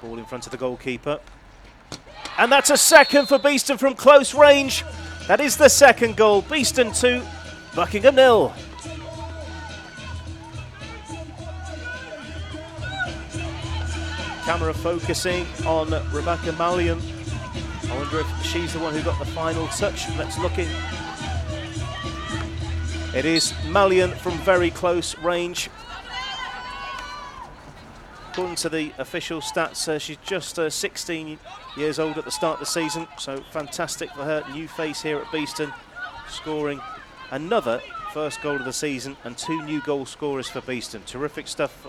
ball in front of the goalkeeper, and that's a second for Beeston from close range. That is the second goal. Beeston 2, Buckingham 0. Camera focusing on Rebecca Mallion. I wonder if she's the one who got the final touch. Let's look in. It is Mallion from very close range. According to the official stats, she's just 16 years old at the start of the season, so fantastic for her. New face here at Beeston, scoring another first goal of the season and 2 new goal scorers for Beeston. Terrific stuff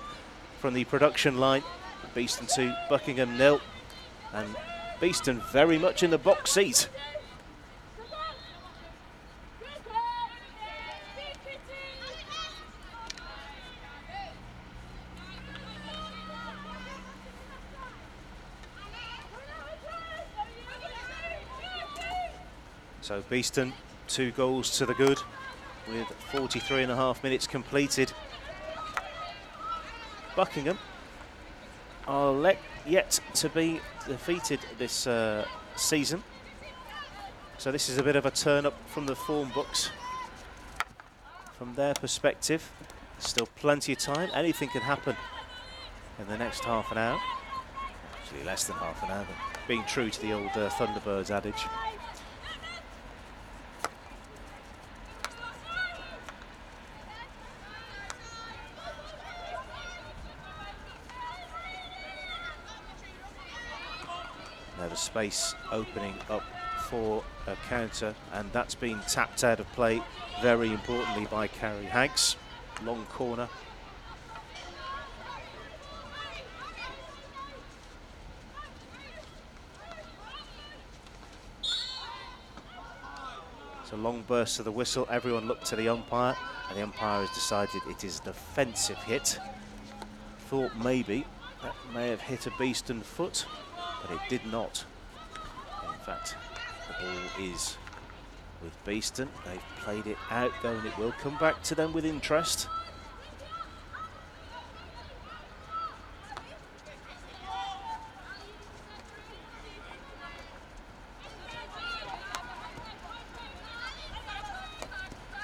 from the production line. Beeston 2, Buckingham 0, and Beeston very much in the box seat. So Beeston 2 goals to the good with 43.5 minutes completed. Buckingham are yet to be defeated this season. So this is a bit of a turn up from the form books. From their perspective, still plenty of time. Anything can happen in the next half an hour. Actually less than half an hour, but being true to the old Thunderbirds adage. Now the space opening up for a counter, and that's been tapped out of play very importantly by Carrie Hanks. Long corner. It's a long burst of the whistle. Everyone looked to the umpire, and the umpire has decided it is an offensive hit. Thought maybe that may have hit a Beeston foot, but it did not. In fact, the ball is with Beeston. They've played it out though, and it will come back to them with interest.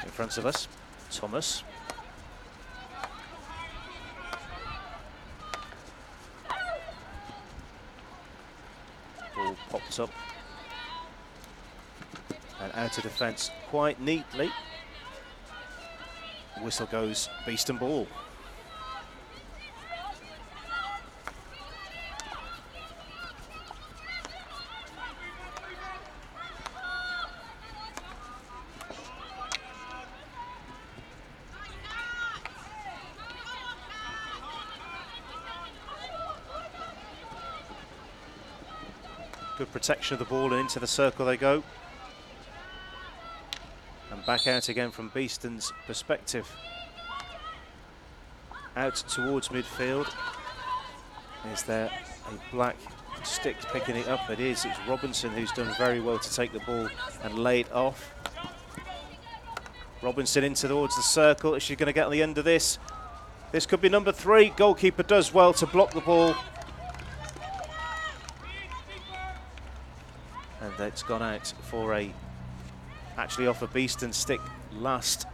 In front of us, Thomas. Ball pops up and out of defence quite neatly. Whistle goes, Beeston ball. Good protection of the ball, and into the circle they go. And back out again from Beeston's perspective. Out towards midfield. Is there a black stick picking it up? It is. It's Robinson who's done very well to take the ball and lay it off. Robinson into towards the circle. Is she going to get on the end of this? This could be number 3. Goalkeeper does well to block the ball. And it's gone out for a, actually off a Beeston stick last.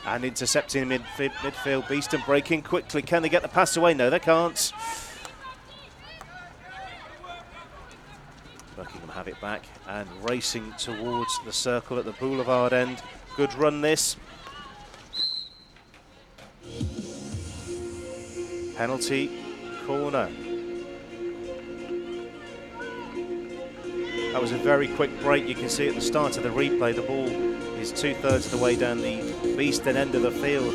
And intercepting midfield, Beeston breaking quickly. Can they get the pass away? No, they can't. Buckingham have it back and racing towards the circle at the boulevard end. Good run this. Penalty corner. That was a very quick break. You can see at the start of the replay the ball is 2/3 of the way down the Beeston end of the field.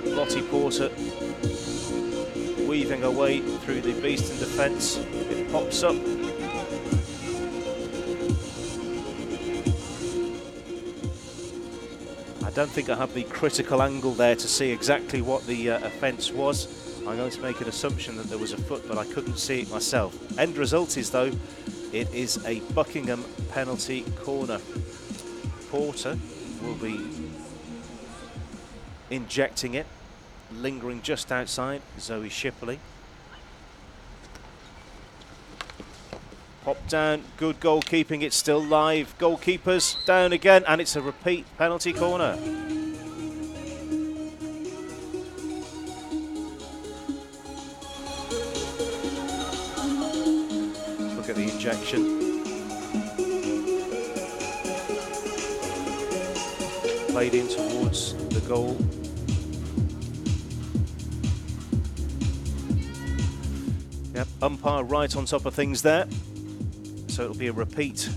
Lottie Porter weaving her way through the Beeston defence. It pops up. I don't think I have the critical angle there to see exactly what the offence was. I'm going to make an assumption that there was a foot, but I couldn't see it myself. End result is, though, it is a Buckingham penalty corner. Porter will be injecting it, lingering just outside Zoe Shipley. Pop down, good goalkeeping, it's still live. Goalkeepers down again, and it's a repeat penalty corner. Look at the injection. Played in towards the goal. Yep, umpire right on top of things there. So it'll be a repeat.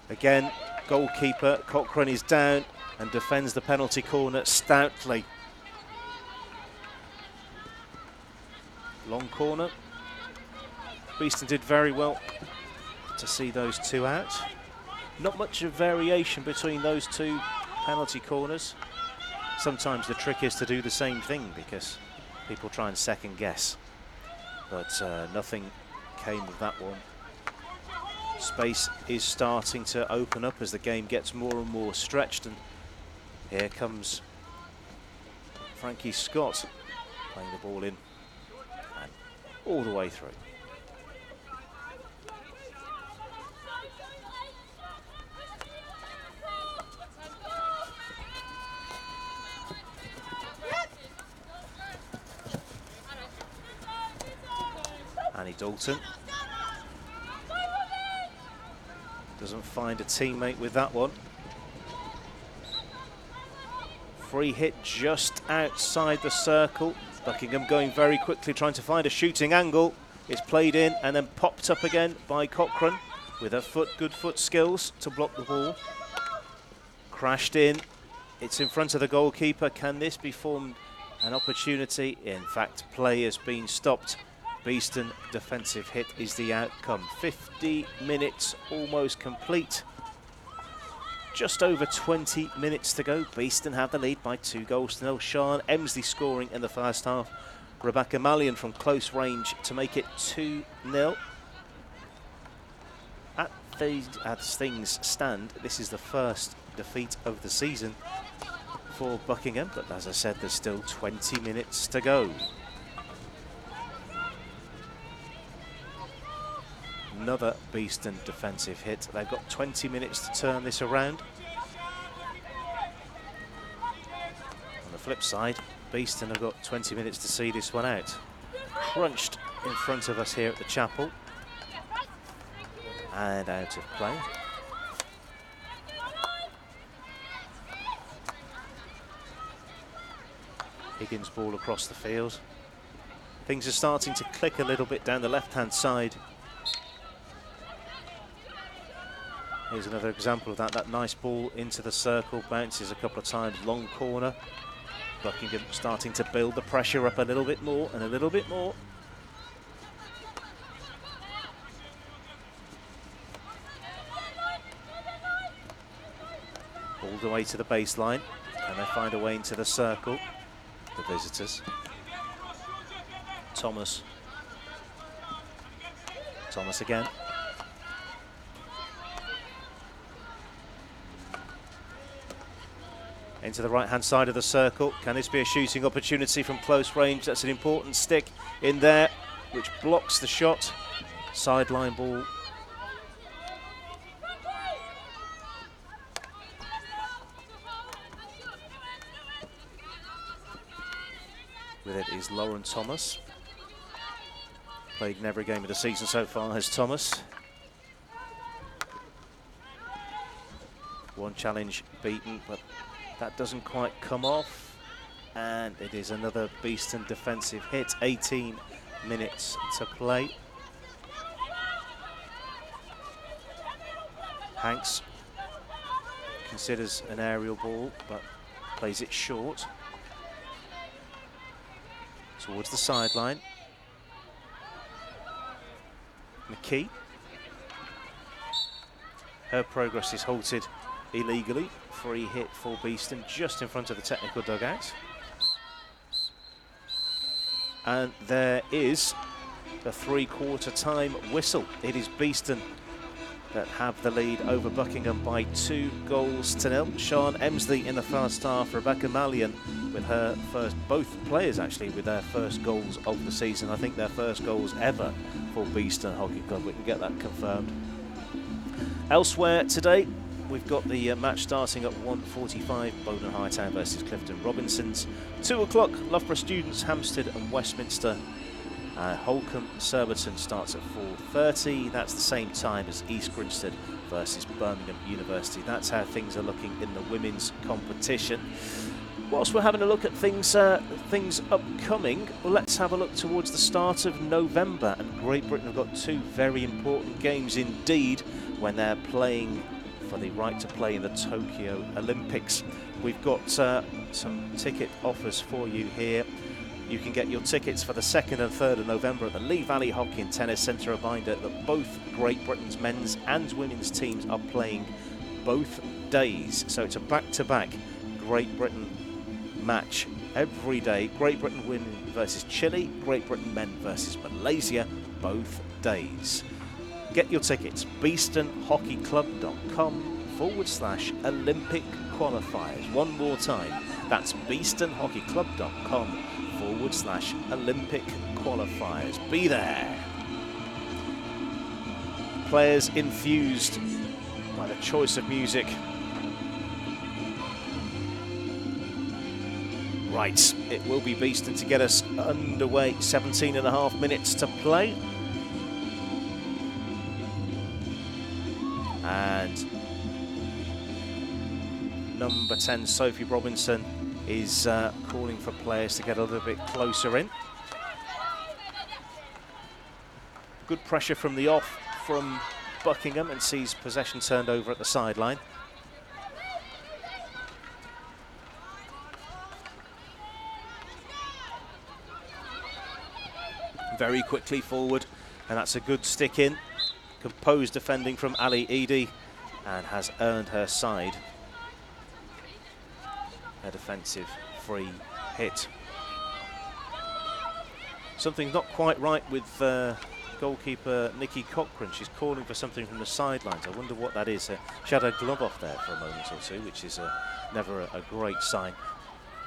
Again, goalkeeper Cochrane is down and defends the penalty corner stoutly. Long corner. Beeston did very well to see those two out. Not much of variation between those two penalty corners. Sometimes the trick is to do the same thing because people try and second guess. But nothing came of that one. Space is starting to open up as the game gets more and more stretched, and here comes Frankie Scott playing the ball in and all the way through. Dalton doesn't find a teammate with that one. Free hit just outside the circle. Buckingham going very quickly, trying to find a shooting angle. It's played in and then popped up again by Cochrane with her good foot skills to block the ball. Crashed in. It's in front of the goalkeeper. Can this be formed an opportunity? In fact, play has been stopped. Beeston defensive hit is the outcome. 50 minutes almost complete. Just over 20 minutes to go. Beeston have the lead by 2-0. Sian Emsley scoring in the first half. Rebecca Mallion from close range to make it 2-0. As things stand, this is the first defeat of the season for Buckingham, but as I said, there's still 20 minutes to go. Another Beeston defensive hit. They've got 20 minutes to turn this around. On the flip side, Beeston have got 20 minutes to see this one out. Crunched in front of us here at the chapel. And out of play. Higgins ball across the field. Things are starting to click a little bit down the left-hand side. Here's another example of that. That nice ball into the circle, bounces a couple of times, long corner. Buckingham starting to build the pressure up a little bit more and a little bit more. All the way to the baseline. Can they find a way into the circle? The visitors. Thomas. Thomas again. Into the right-hand side of the circle. Can this be a shooting opportunity from close range? That's an important stick in there, which blocks the shot. Sideline ball. With it is Lauren Thomas. Played in every game of the season so far has Thomas. One challenge beaten, but that doesn't quite come off. And it is another Beeston defensive hit. 18 minutes to play. Hanks considers an aerial ball, but plays it short. Towards the sideline. McKee. Her progress is halted illegally. Free hit for Beeston just in front of the technical dugout. And there is the three-quarter time whistle. It is Beeston that have the lead over Buckingham by 2-0. Sian Emsley in the first half. Rebecca Mallion with her first, both players actually with their first goals of the season. I think their first goals ever for Beeston Hockey Club. We can get that confirmed. Elsewhere today, we've got the match starting at 1:45. Bowden Hightown versus Clifton Robinsons. 2 o'clock, Loughborough Students, Hampstead and Westminster. Holcombe Surbiton starts at 4:30. That's the same time as East Grinstead versus Birmingham University. That's how things are looking in the women's competition. Whilst we're having a look at things upcoming, well, let's have a look towards the start of November. And Great Britain have got 2 very important games indeed when they're playing for the right to play in the Tokyo Olympics. We've got some ticket offers for you here. You can get your tickets for the 2nd and 3rd of November at the Lee Valley Hockey and Tennis Centre. A reminder that both Great Britain's men's and women's teams are playing both days. So it's a back-to-back Great Britain match every day. Great Britain women versus Chile, Great Britain men versus Malaysia, both days. Get your tickets, beestonhockeyclub.com/Olympic qualifiers. One more time, that's beestonhockeyclub.com/Olympic qualifiers. Be there. Players infused by the choice of music. Right, it will be Beeston to get us underway. 17.5 minutes to play. And number 10, Sophie Robinson, is calling for players to get a little bit closer in. Good pressure from the off from Buckingham, and sees possession turned over at the sideline. Very quickly forward, and that's a good stick in. Composed defending from Ali Edie, and has earned her side a defensive free hit. Something's not quite right with goalkeeper Nikki Cochran. She's calling for something from the sidelines. I wonder what that is. She had her glove off there for a moment or two, which is never a great sign.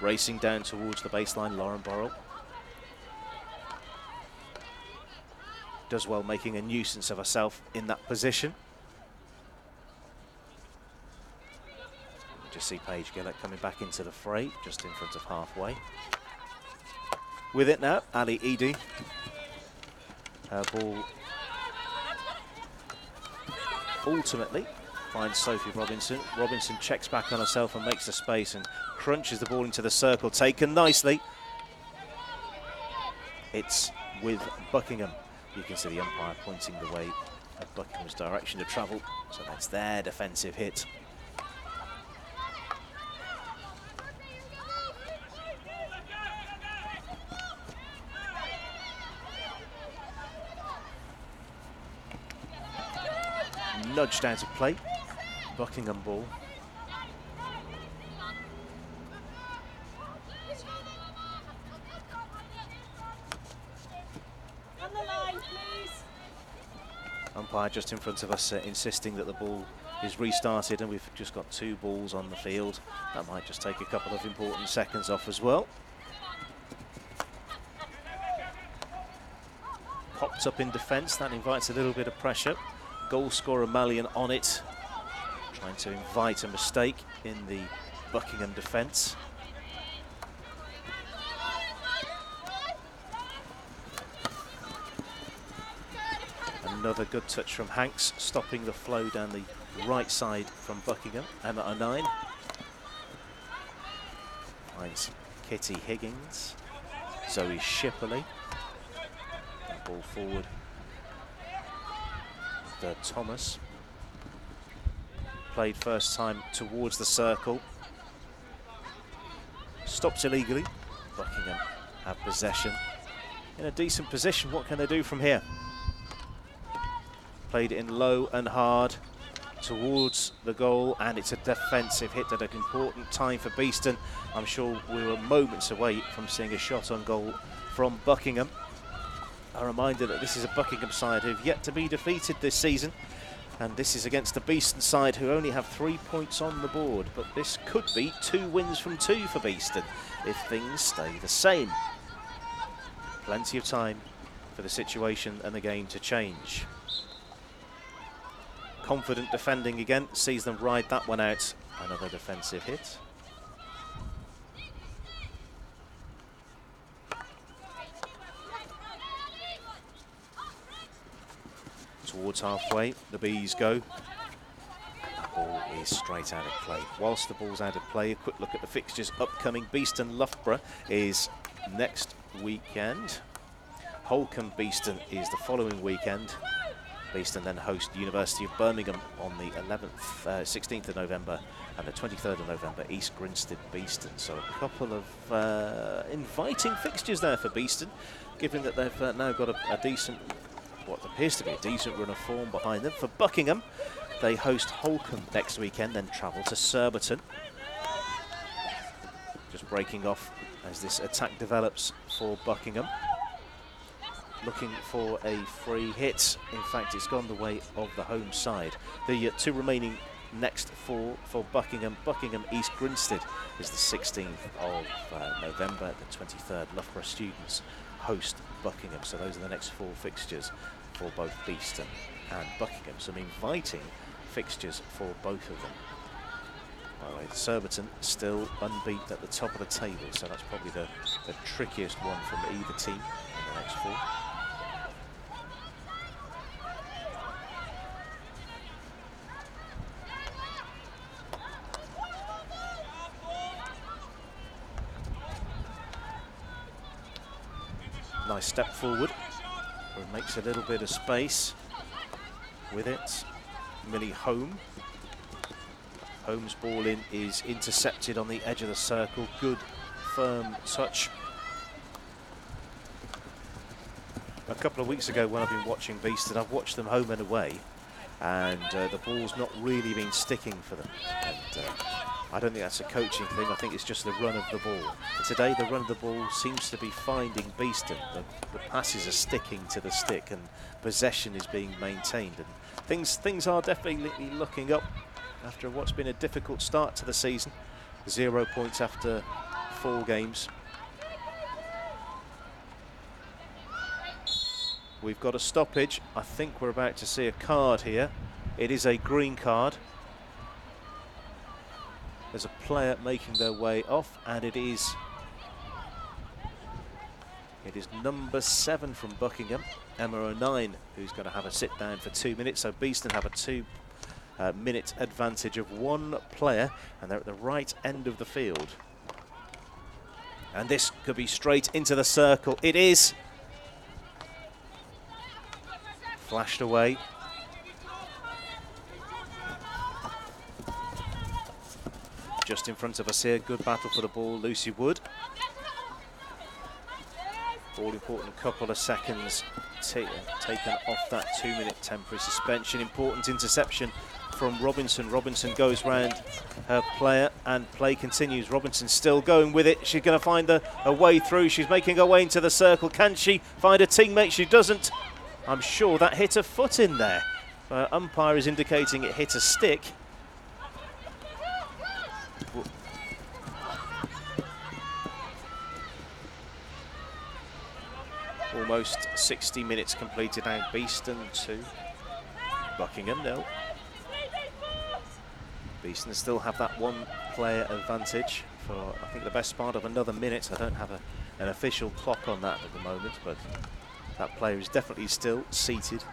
Racing down towards the baseline, Lauren Burrell. Does well making a nuisance of herself in that position. Just see Paige Gillett coming back into the fray, just in front of halfway. With it now, Ali Edie. Her ball ultimately finds Sophie Robinson. Robinson checks back on herself and makes the space and crunches the ball into the circle. Taken nicely. It's with Buckingham. You can see the umpire pointing the way of Buckingham's direction to travel. So that's their defensive hit. Nudged out of play. Buckingham ball. On the line, please. Umpire just in front of us insisting that the ball is restarted, and we've just got 2 balls on the field. That might just take a couple of important seconds off as well. Popped up in defence, that invites a little bit of pressure. Goal scorer Malian on it, trying to invite a mistake in the Buckingham defence. Another good touch from Hanks, stopping the flow down the right side from Buckingham. Emma O'Nine finds Kitty Higgins, Zoe Shipperley. That ball forward. Thomas played first time towards the circle, stopped illegally. Buckingham have possession in a decent position. What can they do from here? Played in low and hard towards the goal, and it's a defensive hit at an important time for Beeston. I'm sure we were moments away from seeing a shot on goal from Buckingham. A reminder that this is a Buckingham side who've yet to be defeated this season, and this is against the Beeston side who only have 3 points on the board, but this could be 2 wins from 2 for Beeston if things stay the same. Plenty of time for the situation and the game to change. Confident defending again, sees them ride that one out. Another defensive hit. Towards halfway, the Bees go. The ball is straight out of play. Whilst the ball's out of play, a quick look at the fixtures upcoming. Beeston Loughborough is next weekend. Holcombe Beeston is the following weekend. Beeston then host University of Birmingham on the 16th of November, and the 23rd of November, East Grinstead Beeston. So a couple of inviting fixtures there for Beeston, given that they've now got a decent, what appears to be a decent run of form behind them. For Buckingham, they host Holcombe next weekend, then travel to Surbiton. Just breaking off as this attack develops for Buckingham. Looking for a free hit. In fact, it's gone the way of the home side. The 2 remaining next for Buckingham. Buckingham East Grinstead is the 16th of November. The 23rd, Loughborough students host Buckingham. So those are the next 4 fixtures for both Beeston and Buckingham. Some inviting fixtures for both of them. By the way, Surbiton still unbeaten at the top of the table, so that's probably the trickiest one from either team in the next 4. Nice step forward. It makes a little bit of space with it. Millie Home. Holmes' ball in is intercepted on the edge of the circle. Good, firm touch. A couple of weeks ago when I've been watching Beeston, I've watched them home and away, and the ball's not really been sticking for them. And I don't think that's a coaching thing. I think it's just the run of the ball. Today, the run of the ball seems to be finding Beeston. The passes are sticking to the stick, and possession is being maintained. And things are definitely looking up after what's been a difficult start to the season. 0 points after 4 games. We've got a stoppage. I think we're about to see a card here. It is a green card. There's a player making their way off, and it is number 7 from Buckingham, Emma O'Nine, who's going to have a sit down for 2 minutes. So Beeston have a 2-minute advantage of 1 player, and they're at the right end of the field. And this could be straight into the circle. It is. Flashed away. Just in front of us here, good battle for the ball, Lucy Wood. All important couple of seconds taken off that 2-minute temporary suspension. Important interception from Robinson. Robinson goes round her player and play continues. Robinson still going with it. She's going to find a way through. She's making her way into the circle. Can she find a teammate? She doesn't. I'm sure that hit a foot in there. Umpire is indicating it hit a stick. Almost 60 minutes completed now. Beeston 2, Buckingham 0. Beeston still have that 1 player advantage for, I think, the best part of another minute. I don't have an official clock on that at the moment, but that player is definitely still seated.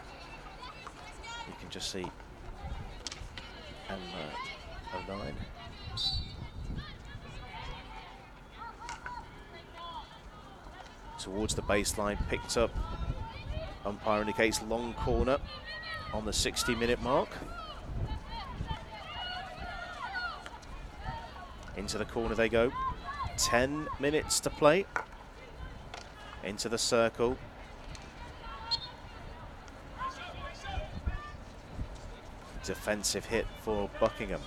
You can just see Emma O'Nine. Towards the baseline, picked up. Umpire indicates long corner on the 60-minute mark. Into the corner they go. 10 minutes to play. Into the circle. Defensive hit for Buckingham.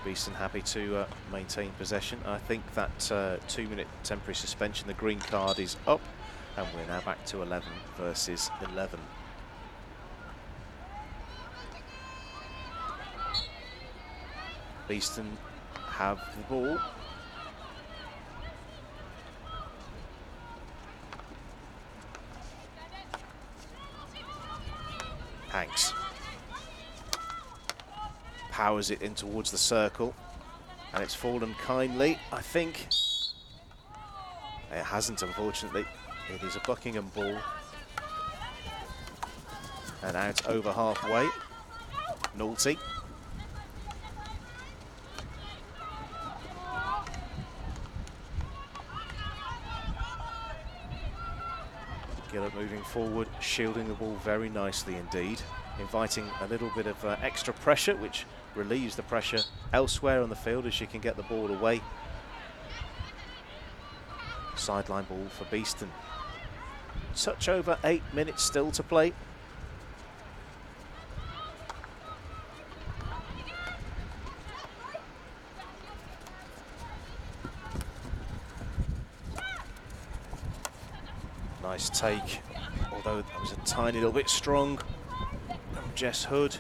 Beeston happy to maintain possession. I think that 2-minute temporary suspension, the green card, is up, and we're now back to 11 versus 11. Beeston have the ball. Hanks powers it in towards the circle, and it's fallen kindly. I think it hasn't, unfortunately. It is a Buckingham ball, and out over halfway. Naughty. Gillett moving forward, shielding the ball very nicely indeed, inviting a little bit of extra pressure, which relieves the pressure elsewhere on the field as she can get the ball away. Sideline ball for Beeston. Touch over 8 minutes still to play. Nice take, although that was a tiny little bit strong from Jess Hood.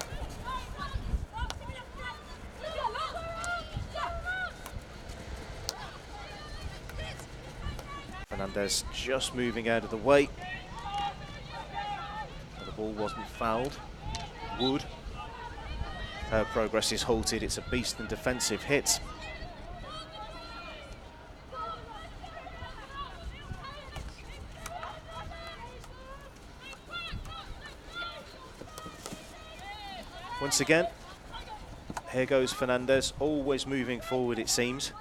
Fernandez just moving out of the way. But the ball wasn't fouled. Wood. Her progress is halted. It's a Beeston defensive hit. Once again, here goes Fernandez, always moving forward it seems.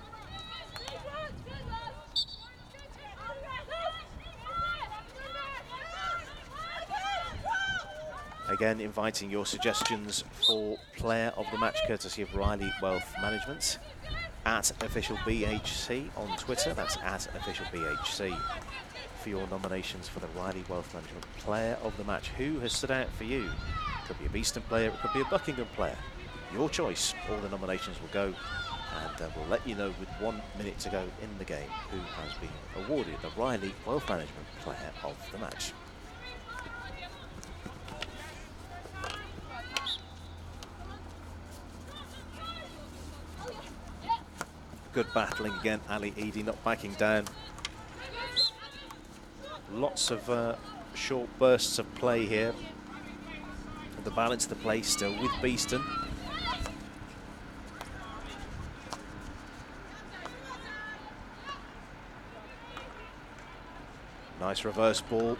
Again, inviting your suggestions for player of the match, courtesy of Riley Wealth Management. At official BHC on Twitter, that's at official BHC. For your nominations for the Riley Wealth Management player of the match. Who has stood out for you? It could be a Beeston player, it could be a Buckingham player. Your choice. All the nominations will go, and we'll let you know with 1 minute to go in the game who has been awarded the Riley Wealth Management player of the match. Good battling again, Ali Eady not backing down. Lots of short bursts of play here. The balance of the play still with Beeston. Nice reverse ball.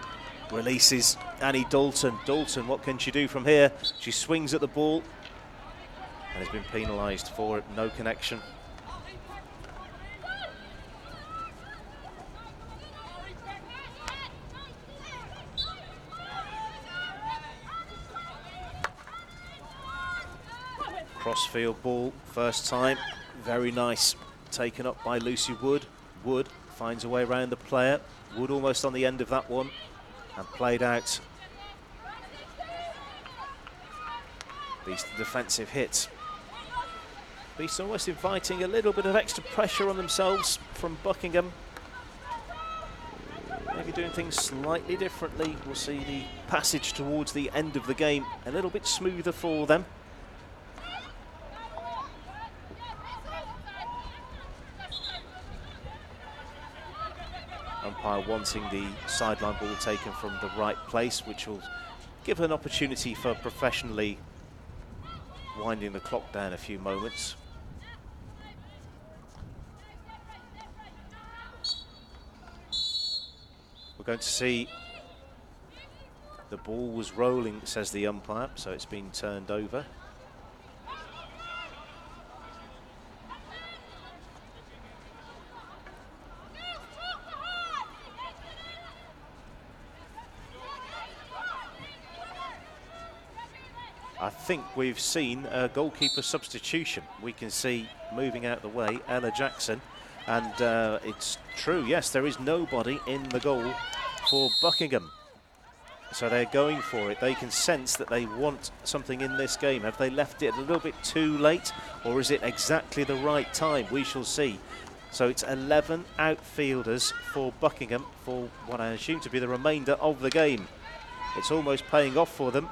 Releases Annie Dalton. Dalton, what can she do from here? She swings at the ball and has been penalised for it. No connection. Crossfield ball, first time, very nice, taken up by Lucy Wood. Wood finds a way around the player. Wood almost on the end of that one and played out. Beeston defensive hit. Beeston almost inviting a little bit of extra pressure on themselves from Buckingham. Maybe doing things slightly differently. We'll see the passage towards the end of the game a little bit smoother for them. Umpire wanting the sideline ball taken from the right place, which will give an opportunity for professionally winding the clock down a few moments. We're going to see the ball was rolling, says the umpire, so it's been turned over. I think we've seen a goalkeeper substitution. We can see moving out the way Ella Jackson, and it's true, yes, there is nobody in the goal for Buckingham. So they're going for it. They can sense that they want something in this game. Have they left it a little bit too late, or is it exactly the right time? We shall see. So it's 11 outfielders for Buckingham for what I assume to be the remainder of the game. It's almost paying off for them.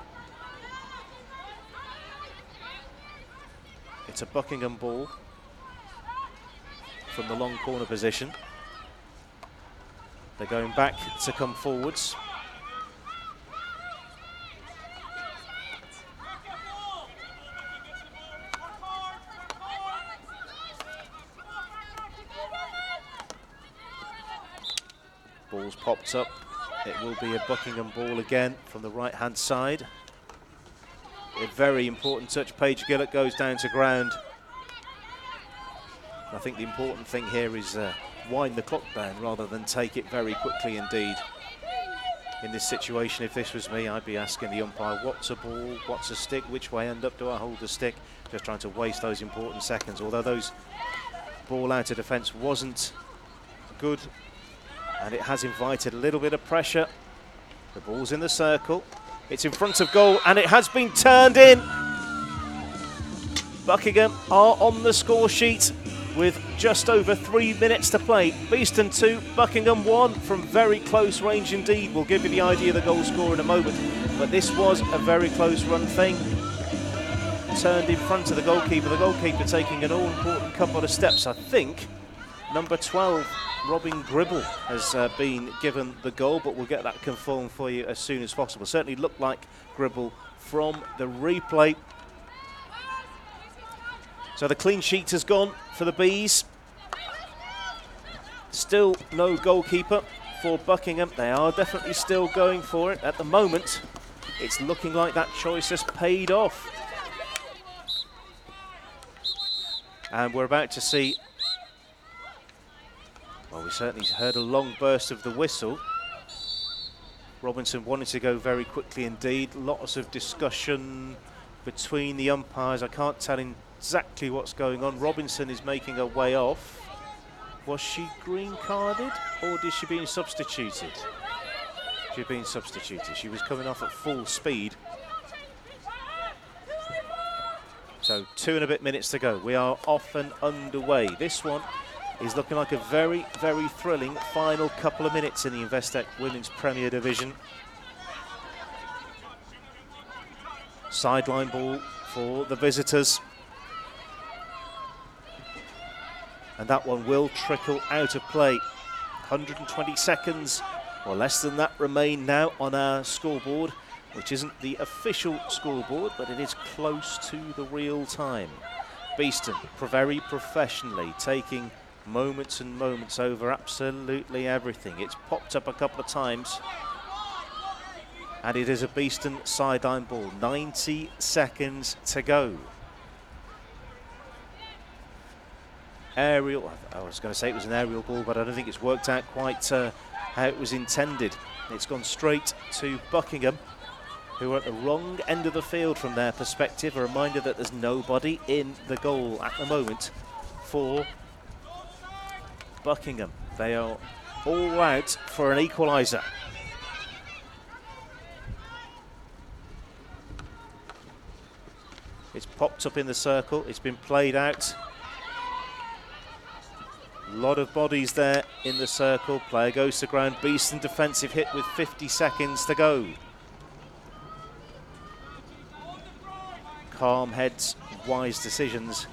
It's a Buckingham ball from the long corner position. They're going back to come forwards. Ball's popped up. It will be a Buckingham ball again from the right-hand side. A very important touch. Paige Gillett goes down to ground. I think the important thing here is wind the clock down rather than take it very quickly indeed. In this situation, if this was me, I'd be asking the umpire, what's a ball, what's a stick, which way end up do I hold the stick? Just trying to waste those important seconds. Although those ball out of defence wasn't good, and it has invited a little bit of pressure. The ball's in the circle. It's in front of goal, and it has been turned in. Buckingham are on the score sheet with just over 3 minutes to play. Beeston 2, Buckingham 1 from very close range indeed. We'll give you the idea of the goal score in a moment, but this was a very close run thing. Turned in front of the goalkeeper taking an all-important couple of steps. I think number 12, Robin Gribble, has been given the goal, but we'll get that confirmed for you as soon as possible. Certainly looked like Gribble from the replay. So the clean sheet has gone for the Bees. Still no goalkeeper for Buckingham. They are definitely still going for it. At the moment, it's looking like that choice has paid off. And we're about to see, well, we certainly heard a long burst of the whistle. Robinson wanted to go very quickly indeed. Lots of discussion between the umpires. I can't tell exactly what's going on. Robinson is making her way off. Was she green carded or did she being substituted? She'd been substituted. She was coming off at full speed. So 2 and a bit minutes to go. We are off and underway. This one is looking like a very, very thrilling final couple of minutes in the Investec Women's Premier Division. Sideline ball for the visitors. And that one will trickle out of play. 120 seconds or less than that remain now on our scoreboard, which isn't the official scoreboard, but it is close to the real time. Beeston, very professionally, taking moments and moments over absolutely everything. It's popped up a couple of times. And it is a Beeston sideline ball. 90 seconds to go. Aerial, I was going to say it was an aerial ball, but I don't think it's worked out quite how it was intended. It's gone straight to Buckingham, who are at the wrong end of the field from their perspective. A reminder that there's nobody in the goal at the moment for Buckingham. They are all out for an equaliser. It's popped up in the circle. It's been played out. A lot of bodies there in the circle. Player goes to ground. Beeston defensive hit with 50 seconds to go. Calm heads, wise decisions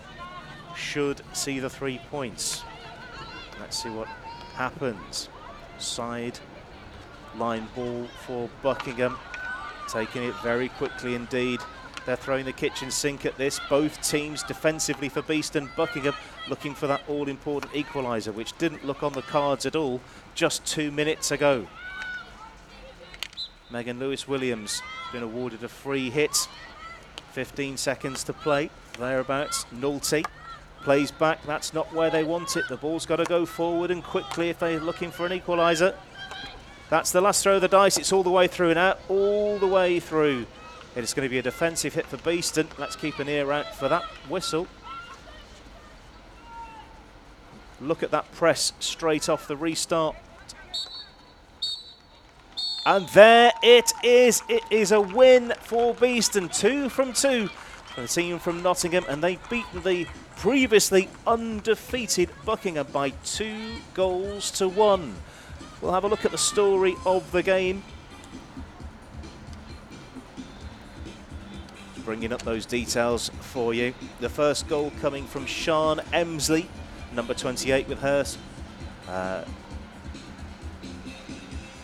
should see the 3 points. Let's see what happens. Side line ball for Buckingham. Taking it very quickly indeed. They're throwing the kitchen sink at this. Both teams defensively for Beeston. Buckingham looking for that all-important equaliser, which didn't look on the cards at all just 2 minutes ago. Megan Lewis-Williams been awarded a free hit. 15 seconds to play. Thereabouts. Nolte plays back. That's not where they want it. The ball's got to go forward and quickly if they're looking for an equaliser. That's the last throw of the dice. It's all the way through now. All the way through. It is going to be a defensive hit for Beeston. Let's keep an ear out for that whistle. Look at that press straight off the restart. And there it is. It is a win for Beeston. 2 from 2 for the team from Nottingham. And they've beaten the previously undefeated Buckingham by 2 goals to 1. We'll have a look at the story of the game. Bringing up those details for you. The first goal coming from Sian Emsley, number 28 with hers.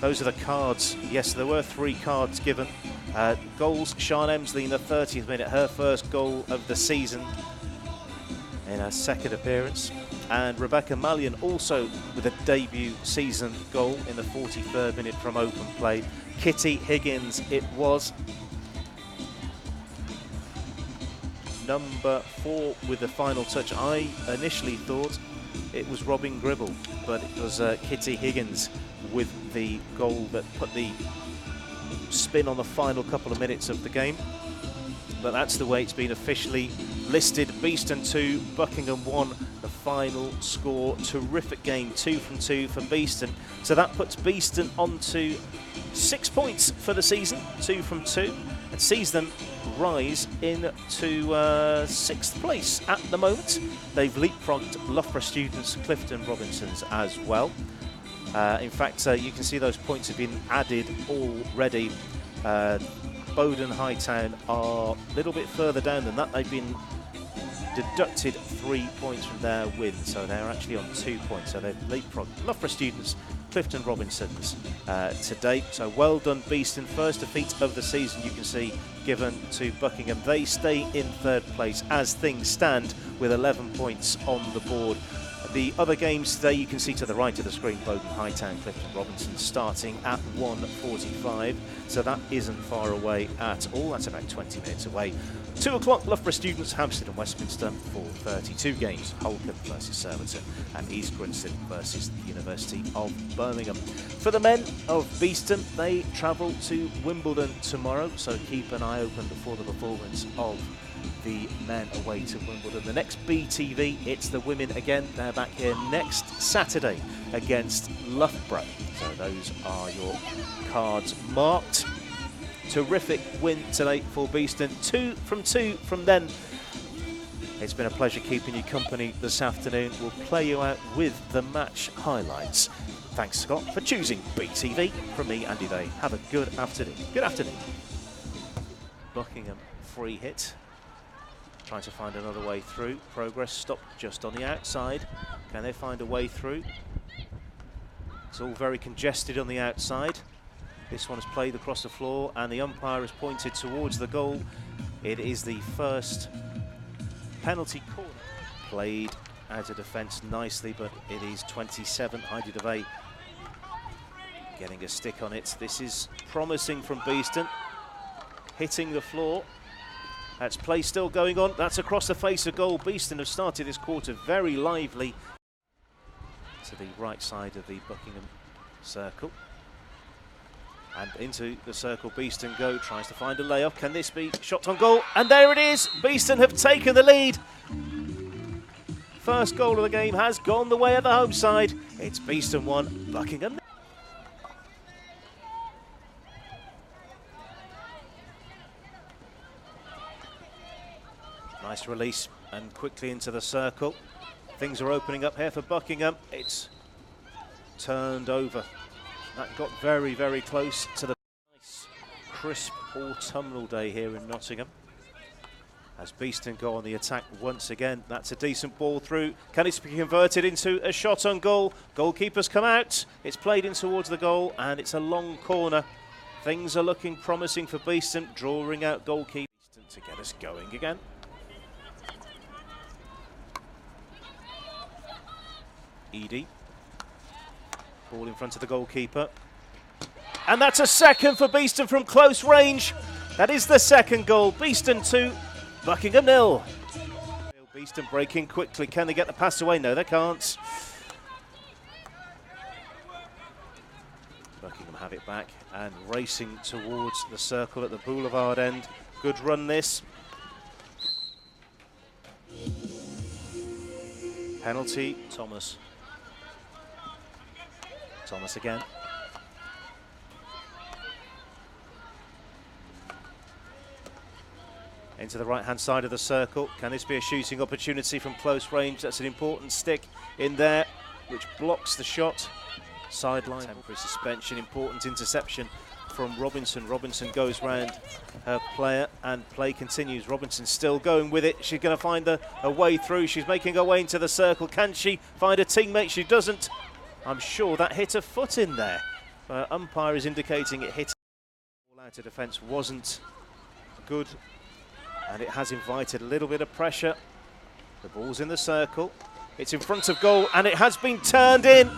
Those are the cards. Yes, there were 3 cards given. Goals, Sian Emsley in the 30th minute, her first goal of the season in her second appearance. And Rebecca Mallion also with a debut season goal in the 43rd minute from open play. Kitty Higgins it was. Number 4 with the final touch. I initially thought it was Robin Gribble, but it was Kitty Higgins with the goal that put the spin on the final couple of minutes of the game. But that's the way it's been officially listed. Beeston 2, Buckingham 1, the final score. Terrific game, 2 from 2 for Beeston. So that puts Beeston on to 6 points for the season, 2 from 2, and sees them rise into 6th place at the moment. They've leapfrogged Loughborough Students, Clifton Robinsons as well. In fact, you can see those points have been added already. Bowden Hightown are a little bit further down than that. They've been deducted 3 points from their win, so they're actually on 2 points. So they've leapfrogged Loughborough Students, Clifton Robinsons today. So well done, Beeston. First defeat of the season, you can see, given to Buckingham. They stay in 3rd place as things stand with 11 points on the board. The other games today you can see to the right of the screen, Bowden, Hightown, Clifton, Robinson starting at 1:45, so that isn't far away at all. That's about 20 minutes away. 2 o'clock, Loughborough Students, Hampstead and Westminster. 4:30, 2 games, Holcombe versus Surbiton and East Grinstead versus the University of Birmingham. For the men of Beeston, they travel to Wimbledon tomorrow, so keep an eye open for the performance of the men away to Wimbledon. The next BeeTV, it's the women again. They're back here next Saturday against Loughborough. So those are your cards marked. Terrific win today for Beeston. 2 from them. It's been a pleasure keeping you company this afternoon. We'll play you out with the match highlights. Thanks, Scott, for choosing BeeTV. From me, Andy Day. Have a good afternoon. Good afternoon. Buckingham free hit. Trying to find another way through. Progress stopped just on the outside. Can they find a way through? It's all very congested on the outside. This one is played across the floor and the umpire has pointed towards the goal. It is the first penalty corner. Played out of defence nicely, but it is 27. Heidi DeVay getting a stick on it. This is promising from Beeston. Hitting the floor. That's play still going on. That's across the face of goal. Beeston have started this quarter very lively. To the right side of the Buckingham circle. And into the circle, Beeston go, tries to find a layoff. Can this be shot on goal? And there it is! Beeston have taken the lead. First goal of the game has gone the way of the home side. It's Beeston 1, Buckingham. Nice release and quickly into the circle. Things are opening up here for Buckingham. It's turned over. That got very, very close to the nice, crisp autumnal day here in Nottingham. As Beeston go on the attack once again. That's a decent ball through. Can it be converted into a shot on goal? Goalkeepers come out. It's played in towards the goal and it's a long corner. Things are looking promising for Beeston, drawing out goalkeeper to get us going again. Edie. Ball in front of the goalkeeper. And that's a second for Beeston from close range. That is the second goal. Beeston 2, Buckingham 0. Beeston breaking quickly. Can they get the pass away? No, they can't. Buckingham have it back and racing towards the circle at the boulevard end. Good run this. Penalty, Thomas. Thomas again. Into the right-hand side of the circle. Can this be a shooting opportunity from close range? That's an important stick in there, which blocks the shot. Sideline. Temporary suspension. Important interception from Robinson. Robinson goes round her player and play continues. Robinson still going with it. She's going to find a way through. She's making her way into the circle. Can she find a teammate? She doesn't. I'm sure that hit a foot in there. Umpire is indicating it hit. Ball out of defence wasn't good, and it has invited a little bit of pressure. The ball's in the circle. It's in front of goal, and it has been turned in.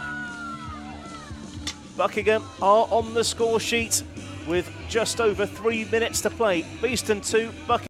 Buckingham are on the score sheet with just over 3 minutes to play. Beeston 2, Buckingham.